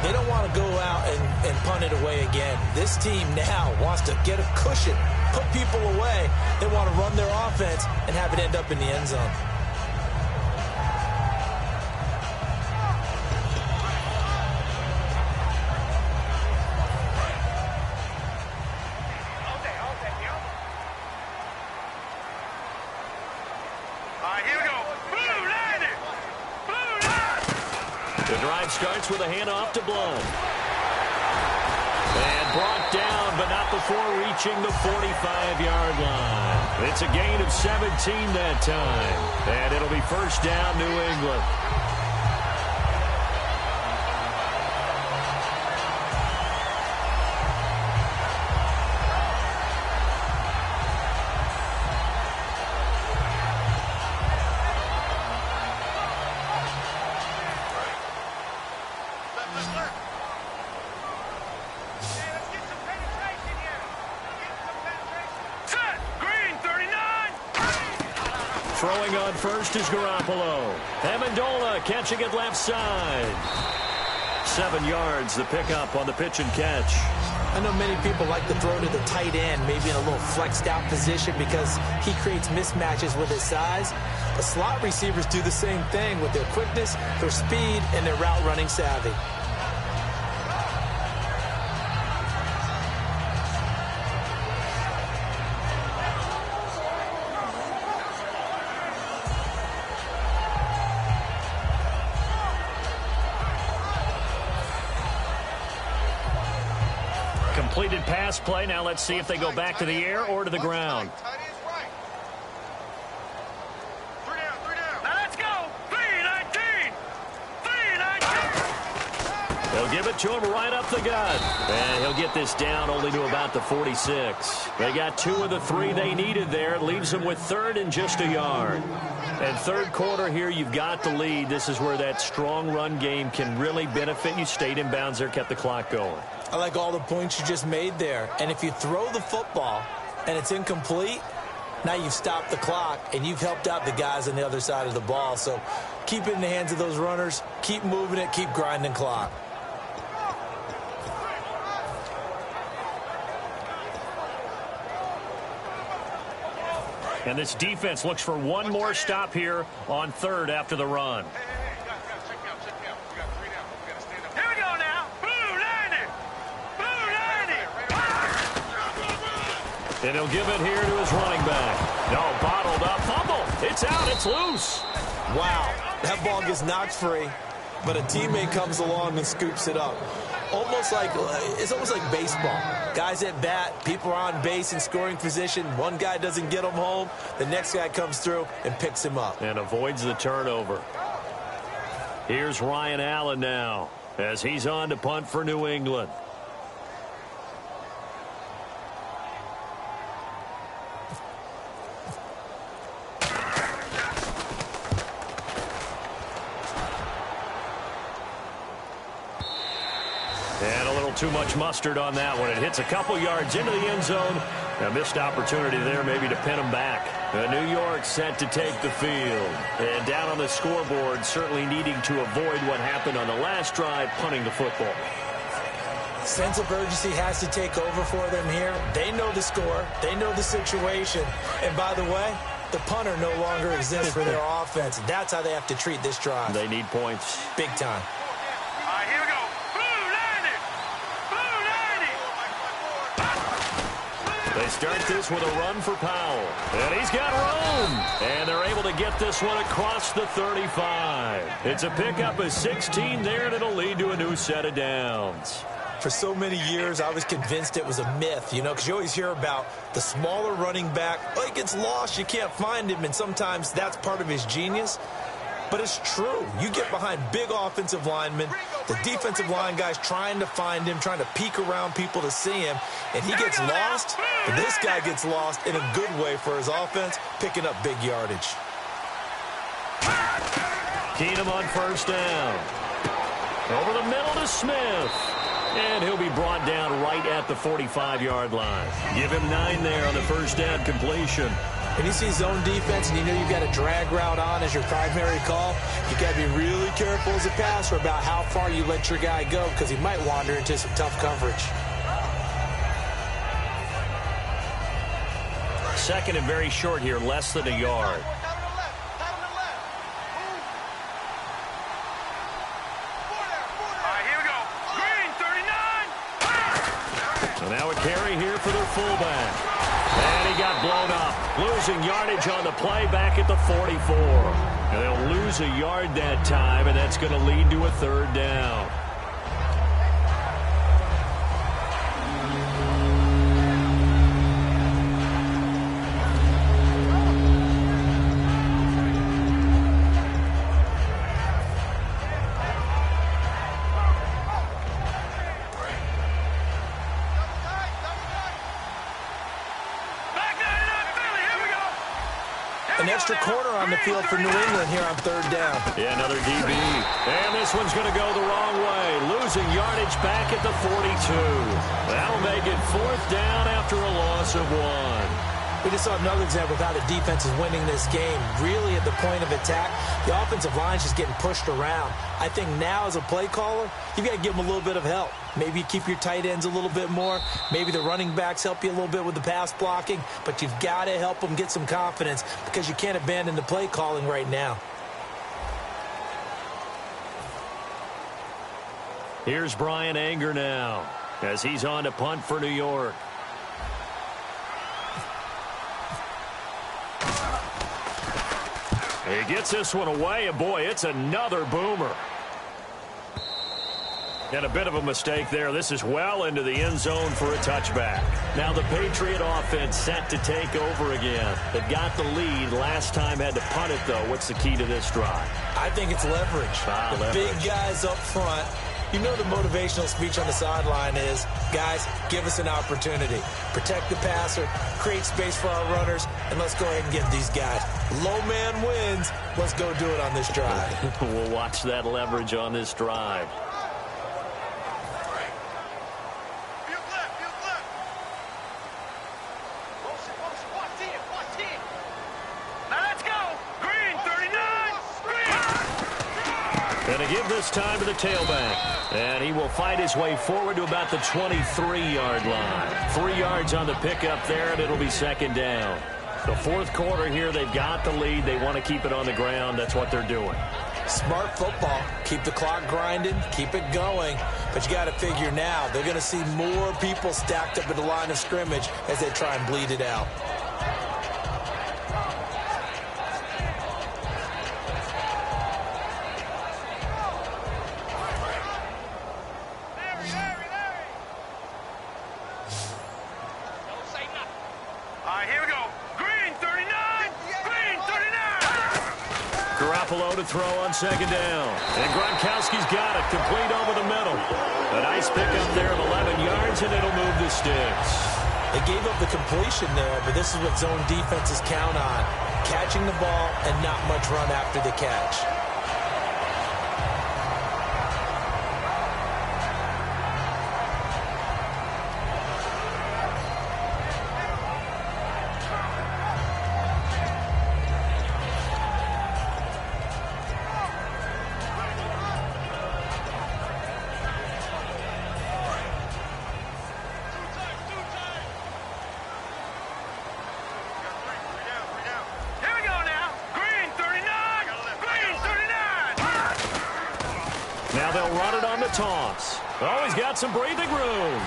They don't want to go out and punt it away again. This team now wants to get a cushion, put people away. They want to run their offense and have it end up in the end zone. Starts with a handoff to Blount. And brought down, but not before reaching the 45-yard line. It's a gain of 17 that time. And it'll be first down, New England. Throwing on first is Garoppolo. Amendola catching it left side. 7 yards, the pickup on the pitch and catch. I know many people like to throw to the tight end, maybe in a little flexed out position because he creates mismatches with his size. The slot receivers do the same thing with their quickness, their speed, and their route running savvy. Completed pass play. Now let's see if they go back to the air or to the ground. Now let's go. 3-19. 3-19. They'll give it to him right up the gut. And he'll get this down only to about the 46. They got 2 of the 3 they needed there. It leaves them with 3rd and just a yard. And third quarter here, you've got the lead. This is where that strong run game can really benefit you. Stayed in bounds there, kept the clock going. I like all the points you just made there. And if you throw the football and it's incomplete, now you've stopped the clock and you've helped out the guys on the other side of the ball. So keep it in the hands of those runners. Keep moving it. Keep grinding clock. And this defense looks for one more stop here on 3rd after the run. Here we go now. Blue 90. Blue 90. And he'll give it here to his running back. No, bottled up. Fumble. It's out. It's loose. Wow. That ball gets knocked free, but a teammate comes along and scoops it up. It's almost like baseball. Guys at bat, people are on base in scoring position. One guy doesn't get him home. The next guy comes through and picks him up. And avoids the turnover. Here's Ryan Allen now as he's on to punt for New England. And a little too much mustard on that one. It hits a couple yards into the end zone. A missed opportunity there maybe to pin them back. New York set to take the field. And down on the scoreboard, certainly needing to avoid what happened on the last drive, punting the football. Sense of urgency has to take over for them here. They know the score. They know the situation. And by the way, the punter no longer exists for their offense. That's how they have to treat this drive. They need points. Big time. All right, here we go. Blue 90. Blue 90. They start this with a run for Powell. And he's got room. And they're able to get this one across the 35. It's a pickup of 16 there, and it'll lead to a new set of downs. For so many years, I was convinced it was a myth, because you always hear about the smaller running back. Oh, he gets lost, you can't find him, and sometimes that's part of his genius. But it's true. You get behind big offensive linemen, the defensive line guys trying to find him, trying to peek around people to see him, and he gets lost, but this guy gets lost in a good way for his offense, picking up big yardage. Keenum on first down. Over the middle to Smith. And he'll be brought down right at the 45-yard line. Give him 9 there on the first down completion. And you see zone defense and you know you've got a drag route on as your primary call, you got to be really careful as a passer about how far you let your guy go because he might wander into some tough coverage. Second and very short here, less than a yard. Now a carry here for their fullback. And he got blown up. Losing yardage on the play back at the 44. And they'll lose a yard that time, and that's going to lead to a third down. An extra corner on the field for New England here on third down. Yeah, another DB. And this one's going to go the wrong way. Losing yardage back at the 42. That'll make it fourth down after a loss of 1. We just saw another example of how the defense is winning this game. Really at the point of attack, the offensive line is just getting pushed around. I think now as a play caller, you've got to give them a little bit of help. Maybe you keep your tight ends a little bit more. Maybe the running backs help you a little bit with the pass blocking. But you've got to help them get some confidence because you can't abandon the play calling right now. Here's Brian Anger now as he's on to punt for New York. He gets this one away, and boy, it's another boomer. And a bit of a mistake there. This is well into the end zone for a touchback. Now the Patriot offense set to take over again. They've got the lead. Last time had to punt it, though. What's the key to this drive? I think it's leverage. The big guys up front. You know the motivational speech on the sideline is, guys, give us an opportunity. Protect the passer, create space for our runners, and let's go ahead and get these guys. Low man wins. Let's go do it on this drive. We'll watch that leverage on this drive. Going to give this time to the tailback. And he will fight his way forward to about the 23-yard line. 3 yards on the pickup there, and it'll be second down. The fourth quarter here, they've got the lead. They want to keep it on the ground. That's what they're doing. Smart football. Keep the clock grinding. Keep it going. But you got to figure now, they're going to see more people stacked up at the line of scrimmage as they try and bleed it out. To throw on second down. And Gronkowski's got it. Complete over the middle. A nice pickup there of 11 yards, and it'll move the sticks. They gave up the completion there, but this is what zone defenses count on. Catching the ball and not much run after the catch. Toss. Oh, he's got some breathing room.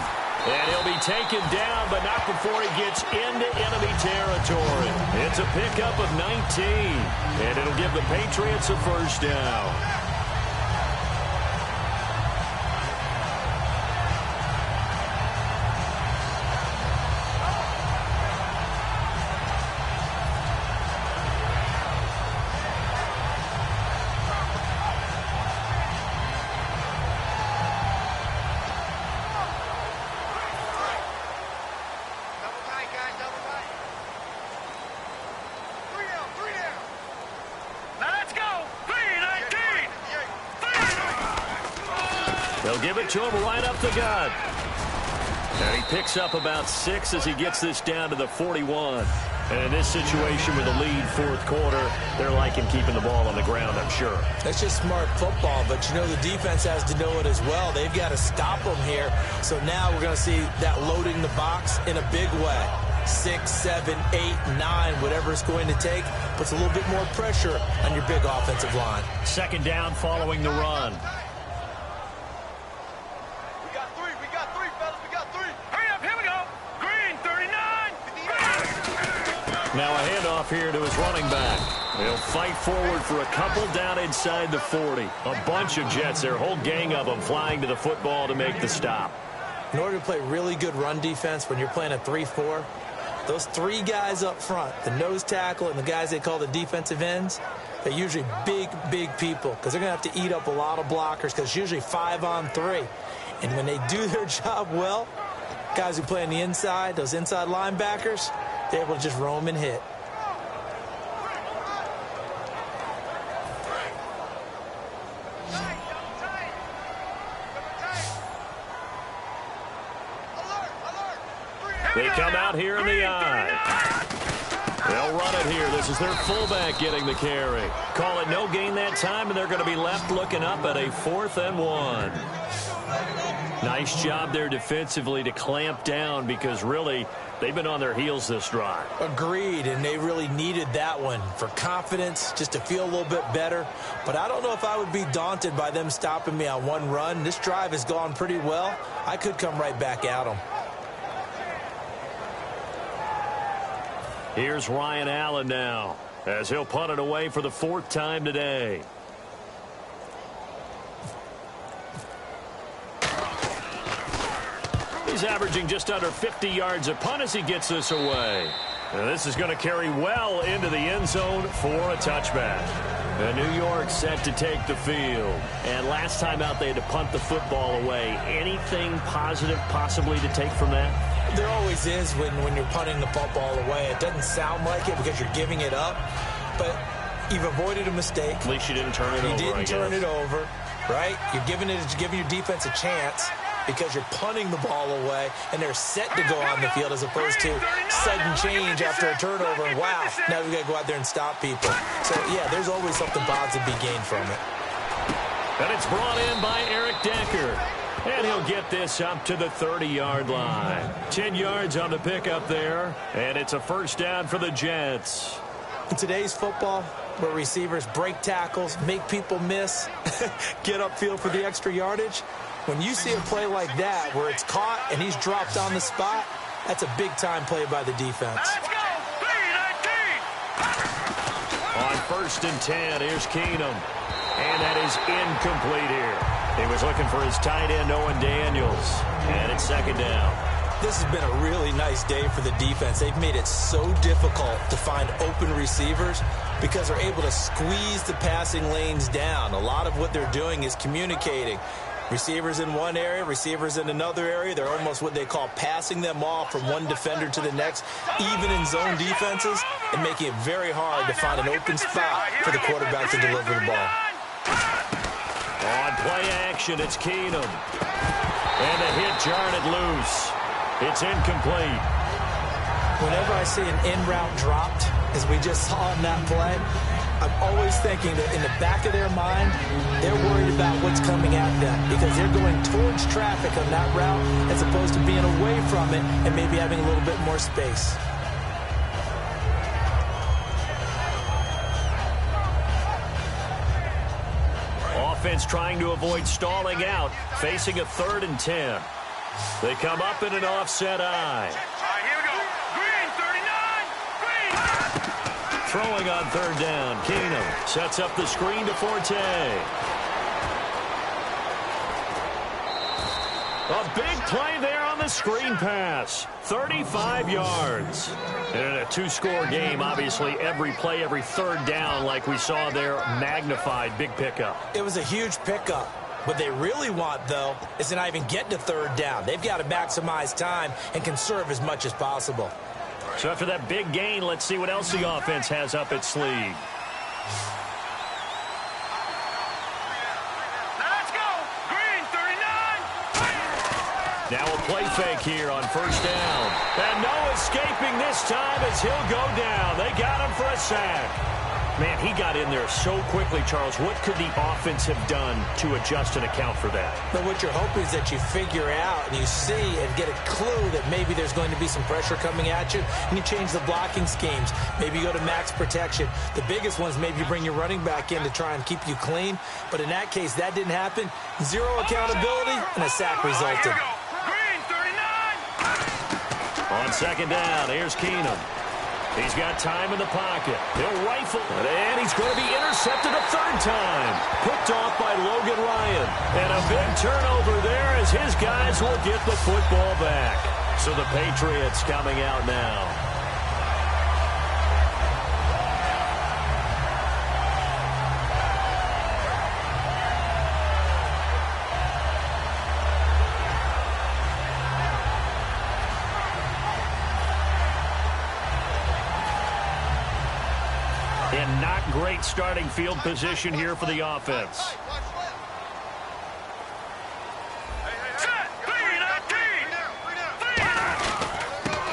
And he'll be taken down, but not before he gets into enemy territory. It's a pickup of 19. And it'll give the Patriots a first down. They'll give it to him right up the gut. And he picks up about 6 as he gets this down to the 41. And in this situation with the lead fourth quarter, they're liking keeping the ball on the ground, I'm sure. That's just smart football, but you know the defense has to know it as well. They've got to stop them here. So now we're going to see that loading the box in a big way. 6, 7, 8, 9, whatever it's going to take, puts a little bit more pressure on your big offensive line. Second down following the run. Now a handoff here to his running back. He'll fight forward for a couple down inside the 40. A bunch of Jets, their whole gang of them flying to the football to make the stop. In order to play really good run defense when you're playing a 3-4, those 3 guys up front, the nose tackle and the guys they call the defensive ends, they're usually big, big people because they're going to have to eat up a lot of blockers because it's usually 5-on-3. And when they do their job well, guys who play on the inside, those inside linebackers, they're able to just roam and hit. They come out here in the eye. They'll run it here. This is their fullback getting the carry. Call it no gain that time, and they're going to be left looking up at a 4th and 1. Nice job there defensively to clamp down because really they've been on their heels this drive. Agreed, and they really needed that one for confidence, just to feel a little bit better. But I don't know if I would be daunted by them stopping me on one run. This drive has gone pretty well. I could come right back at them. Here's Ryan Allen now as he'll punt it away for the 4th time today. He's averaging just under 50 yards a punt as he gets this away. And this is going to carry well into the end zone for a touchback. And New York set to take the field. And last time out they had to punt the football away. Anything positive possibly to take from that? There always is when you're punting the football away. It doesn't sound like it because you're giving it up, but you've avoided a mistake. At least you didn't turn it over. You didn't turn it over, right? You're giving your defense a chance because you're punting the ball away, and they're set to go on the field as opposed to sudden change after a turnover. And wow, now we've got to go out there and stop people. So, yeah, there's always something positive to be gained from it. And it's brought in by Eric Decker. And he'll get this up to the 30-yard line. 10 yards on the pickup there. And it's a 1st down for the Jets. In today's football, where receivers break tackles, make people miss, get upfield for the extra yardage, when you see a play like that where it's caught and he's dropped on the spot, that's a big-time play by the defense. Let's go! 3-19! On 1st and 10, here's Keenum. And that is incomplete here. He was looking for his tight end, Owen Daniels. And it's 2nd down. This has been a really nice day for the defense. They've made it so difficult to find open receivers because they're able to squeeze the passing lanes down. A lot of what they're doing is communicating. Receivers in one area, receivers in another area. They're almost what they call passing them off from one defender to the next, even in zone defenses, and making it very hard to find an open spot for the quarterback to deliver the ball. On play action, it's Keenum. And the hit jarred it loose. It's incomplete. Whenever I see an in-route dropped, as we just saw in that play, I'm always thinking that in the back of their mind, they're worried about what's coming at them because they're going towards traffic on that route as opposed to being away from it and maybe having a little bit more space. Offense trying to avoid stalling out, facing a 3rd and 10. They come up in an offset eye. All right, here we go. Green, 39. Green. Throwing on 3rd down. Keenum sets up the screen to Forte. A big play there on the screen pass. 35 yards. And in a 2-score game, obviously, every play, every 3rd down, like we saw there, magnified. Big pickup. It was a huge pickup. What they really want, though, is to not even get to 3rd down. They've got to maximize time and conserve as much as possible. So after that big gain, let's see what else the offense has up its sleeve. Let's go. Green, 39. Now a play fake here on 1st down. And no escaping this time as he'll go down. They got him for a sack. Man, he got in there so quickly, Charles. What could the offense have done to adjust and account for that? But what you're hoping is that you figure out and you see and get a clue that maybe there's going to be some pressure coming at you, and you change the blocking schemes. Maybe you go to max protection. The biggest one is maybe you bring your running back in to try and keep you clean. But in that case, that didn't happen. Zero accountability, and a sack resulted. Green, 39. On 2nd down, here's Keenum. He's got time in the pocket. He'll rifle it, and he's going to be intercepted a 3rd time. Picked off by Logan Ryan. And a big turnover there as his guys will get the football back. So the Patriots coming out now. And not great starting field position here for the offense.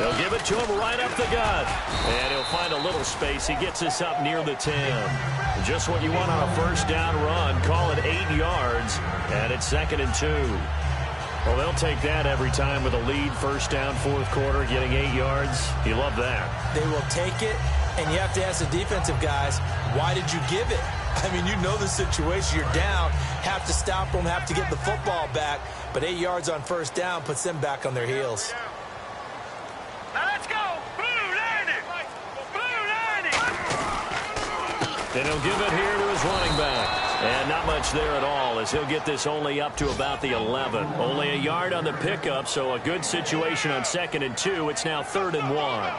They'll give it to him right up the gut. And he'll find a little space. He gets this up near the 10. Just what you want on a first down run. Call it 8 yards. And it's 2nd and 2. Well, they'll take that every time with a lead. First down, fourth quarter, getting 8 yards. You love that. They will take it. And you have to ask the defensive guys, why did you give it? I mean, you know the situation. You're down, have to stop them, have to get the football back. But 8 yards on first down puts them back on their heels. Now let's go. Blue 90. Blue 90. And he'll give it here to his running back. And not much there at all, as he'll get this only up to about the 11. Only a yard on the pickup, so a good situation on 2nd and 2. It's now 3rd and 1.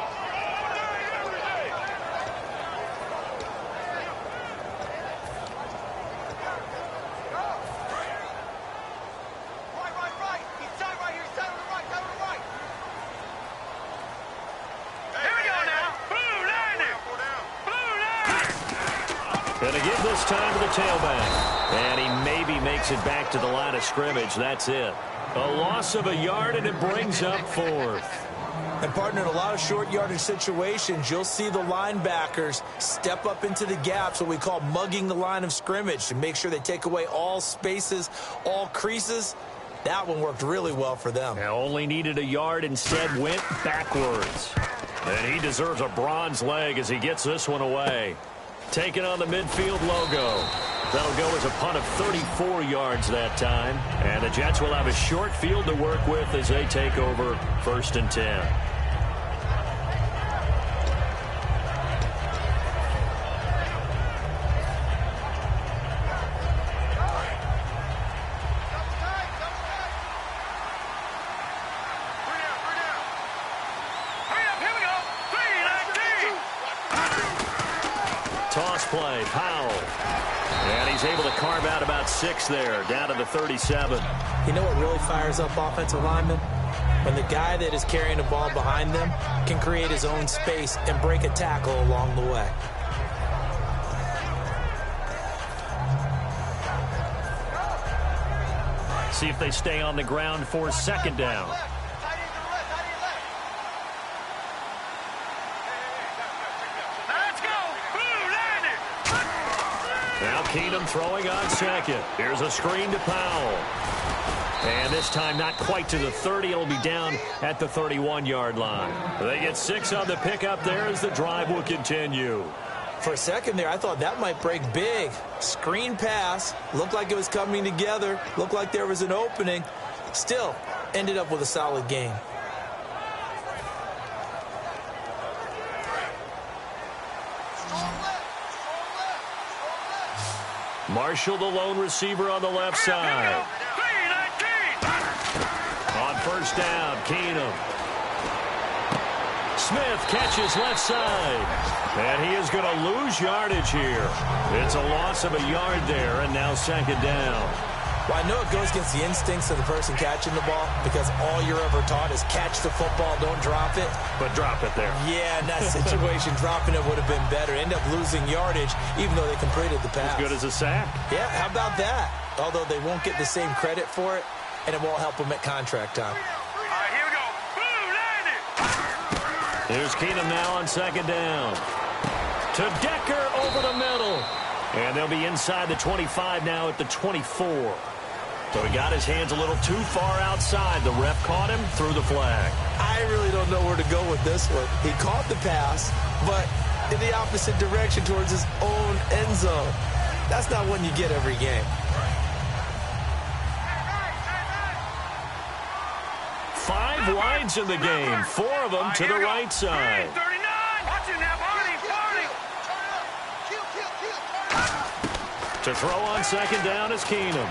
Going to give this time to the tailback. And he maybe makes it back to the line of scrimmage. That's it. A loss of a yard, and it brings up 4th. And, partner, in a lot of short yardage situations, you'll see the linebackers step up into the gaps, what we call mugging the line of scrimmage, to make sure they take away all spaces, all creases. That one worked really well for them. Now only needed a yard, instead went backwards. And he deserves a bronze leg as he gets this one away. Taking on the midfield logo. That'll go as a punt of 34 yards that time. And the Jets will have a short field to work with as they take over 1st and 10. Toss play, Powell. And he's able to carve out about 6 there, down to the 37. You know what really fires up offensive linemen? When the guy that is carrying the ball behind them can create his own space and break a tackle along the way. See if they stay on the ground for 2nd down. Now Keenum throwing on 2nd. Here's a screen to Powell. And this time not quite to the 30. It'll be down at the 31-yard line. They get 6 on the pickup there as the drive will continue. For a second there, I thought that might break big. Screen pass. Looked like it was coming together. Looked like there was an opening. Still, ended up with a solid game. Marshall, the lone receiver on the left side. On first down, Keenum. Smith catches left side. And he is going to lose yardage here. It's a loss of a yard there, and now 2nd down. Well, I know it goes against the instincts of the person catching the ball, because all you're ever taught is catch the football, don't drop it. But drop it there. Yeah, in that situation, dropping it would have been better. End up losing yardage, even though they completed the pass. As good as a sack. Yeah, how about that? Although they won't get the same credit for it, and it won't help them at contract time. All right, here we go. Blue 90. Here's Keenum now on 2nd down. To Decker over the middle. And they'll be inside the 25 now at the 24. So he got his hands a little too far outside. The ref caught him, threw the flag. I really don't know where to go with this one. He caught the pass, but in the opposite direction towards his own end zone. That's not one you get every game. 5 wides in the game, 4 of them to the right side. 39. Watch it now, Barney. To throw on 2nd down is Keenum.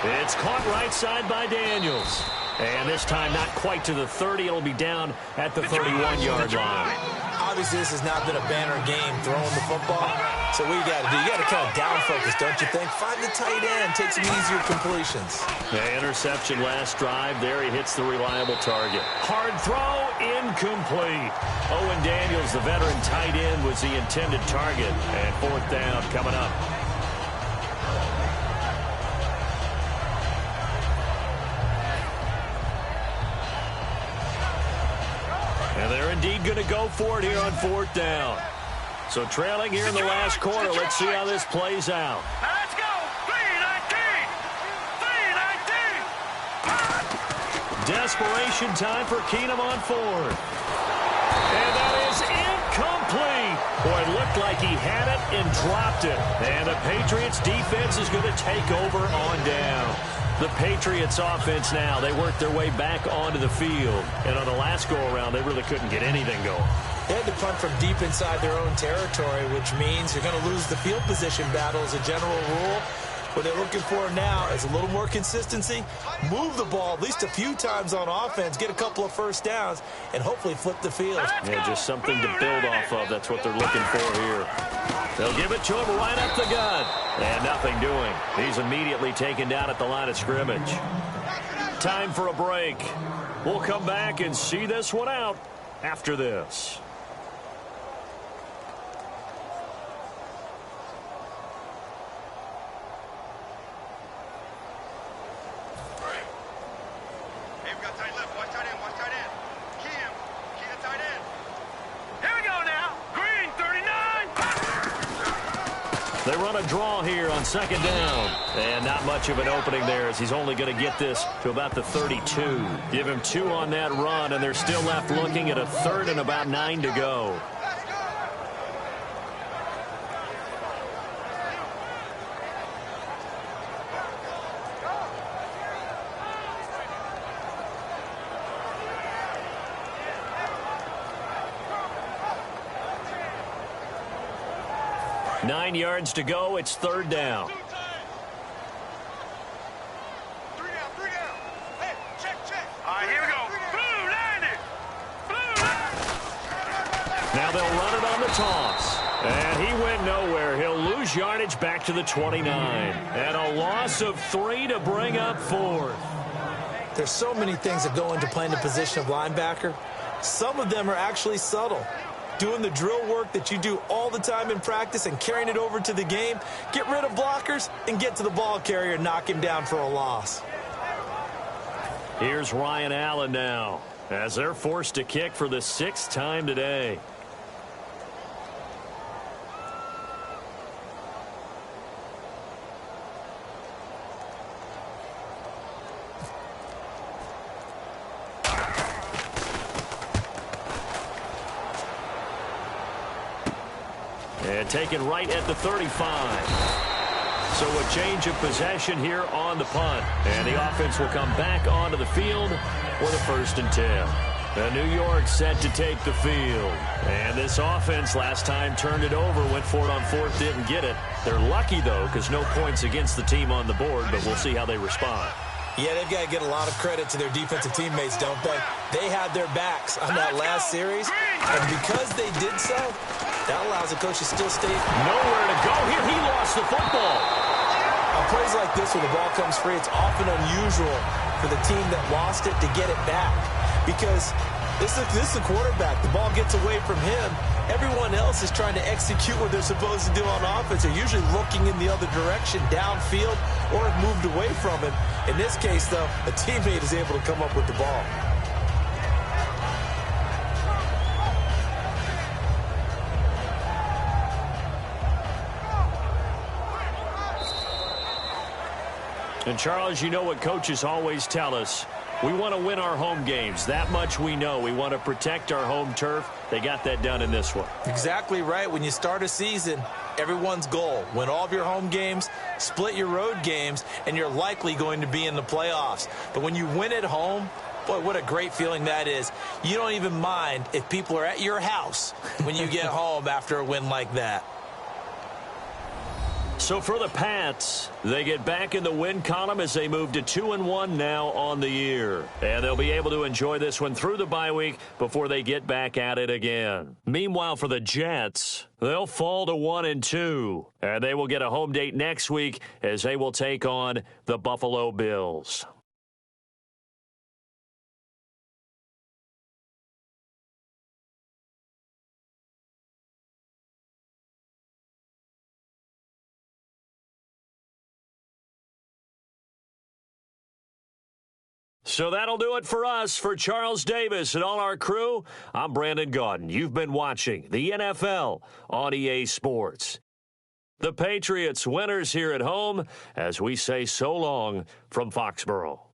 It's caught right side by Daniels. And this time not quite to the 30. It'll be down at the 31-yard line. Obviously, this has not been a banner game throwing the football. So what you got to do, you got to kind of down focus, don't you think? Find the tight end, take some easier completions. The interception last drive. There he hits the reliable target. Hard throw, incomplete. Owen Daniels, the veteran tight end, was the intended target. And 4th down coming up. And they're indeed going to go for it here on 4th down. So trailing here in the last quarter. Let's see how this plays out. Now let's go. 3-19. 3-19. Desperation time for Keenum on 4th. And that is incomplete. Boy, it looked like he had it and dropped it. And the Patriots defense is going to take over on down. The Patriots offense now, they work their way back onto the field. And on the last go-around, they really couldn't get anything going. They had to punt from deep inside their own territory, which means you're going to lose the field position battle as a general rule. What they're looking for now is a little more consistency, move the ball at least a few times on offense, get a couple of first downs, and hopefully flip the field. Yeah, just something to build off of. That's what they're looking for here. They'll give it to him right up the gut. And nothing doing. He's immediately taken down at the line of scrimmage. Time for a break. We'll come back and see this one out after this. They run a draw here on 2nd down. And not much of an opening there as he's only going to get this to about the 32. Give him 2 on that run, and they're still left looking at a 3rd and about 9 to go. Nine yards to go. It's 3rd down. 3 down. Hey, check. All right, here we go. Blue, landed. Now they'll run it on the toss. And he went nowhere. He'll lose yardage back to the 29. And a loss of 3 to bring up 4th. There's so many things that go into playing the position of linebacker. Some of them are actually subtle. Doing the drill work that you do all the time in practice and carrying it over to the game. Get rid of blockers and get to the ball carrier and knock him down for a loss. Here's Ryan Allen now as they're forced to kick for the 6th time today. And taken right at the 35. So a change of possession here on the punt. And the offense will come back onto the field for the 1st and 10. And New York set to take the field. And this offense last time turned it over, went for it on 4th, didn't get it. They're lucky, though, because no points against the team on the board, but we'll see how they respond. Yeah, they've got to get a lot of credit to their defensive teammates, don't they? They had their backs on that last series, and because they did so, that allows the coach to still stay. Nowhere to go here. He lost the football. On plays like this where the ball comes free, it's often unusual for the team that lost it to get it back because this is the quarterback. The ball gets away from him. Everyone else is trying to execute what they're supposed to do on offense. They're usually looking in the other direction, downfield, or have moved away from him. In this case, though, a teammate is able to come up with the ball. And, Charles, you know what coaches always tell us. We want to win our home games. That much we know. We want to protect our home turf. They got that done in this one. Exactly right. When you start a season, everyone's goal, win all of your home games, split your road games, and you're likely going to be in the playoffs. But when you win at home, boy, what a great feeling that is. You don't even mind if people are at your house when you get home after a win like that. So for the Pats, they get back in the win column as they move to 2-1 now on the year. And they'll be able to enjoy this one through the bye week before they get back at it again. Meanwhile, for the Jets, they'll fall to 1-2. And they will get a home date next week as they will take on the Buffalo Bills. So that'll do it for us. For Charles Davis and all our crew, I'm Brandon Gaudin. You've been watching the NFL on EA Sports. The Patriots winners here at home as we say so long from Foxborough.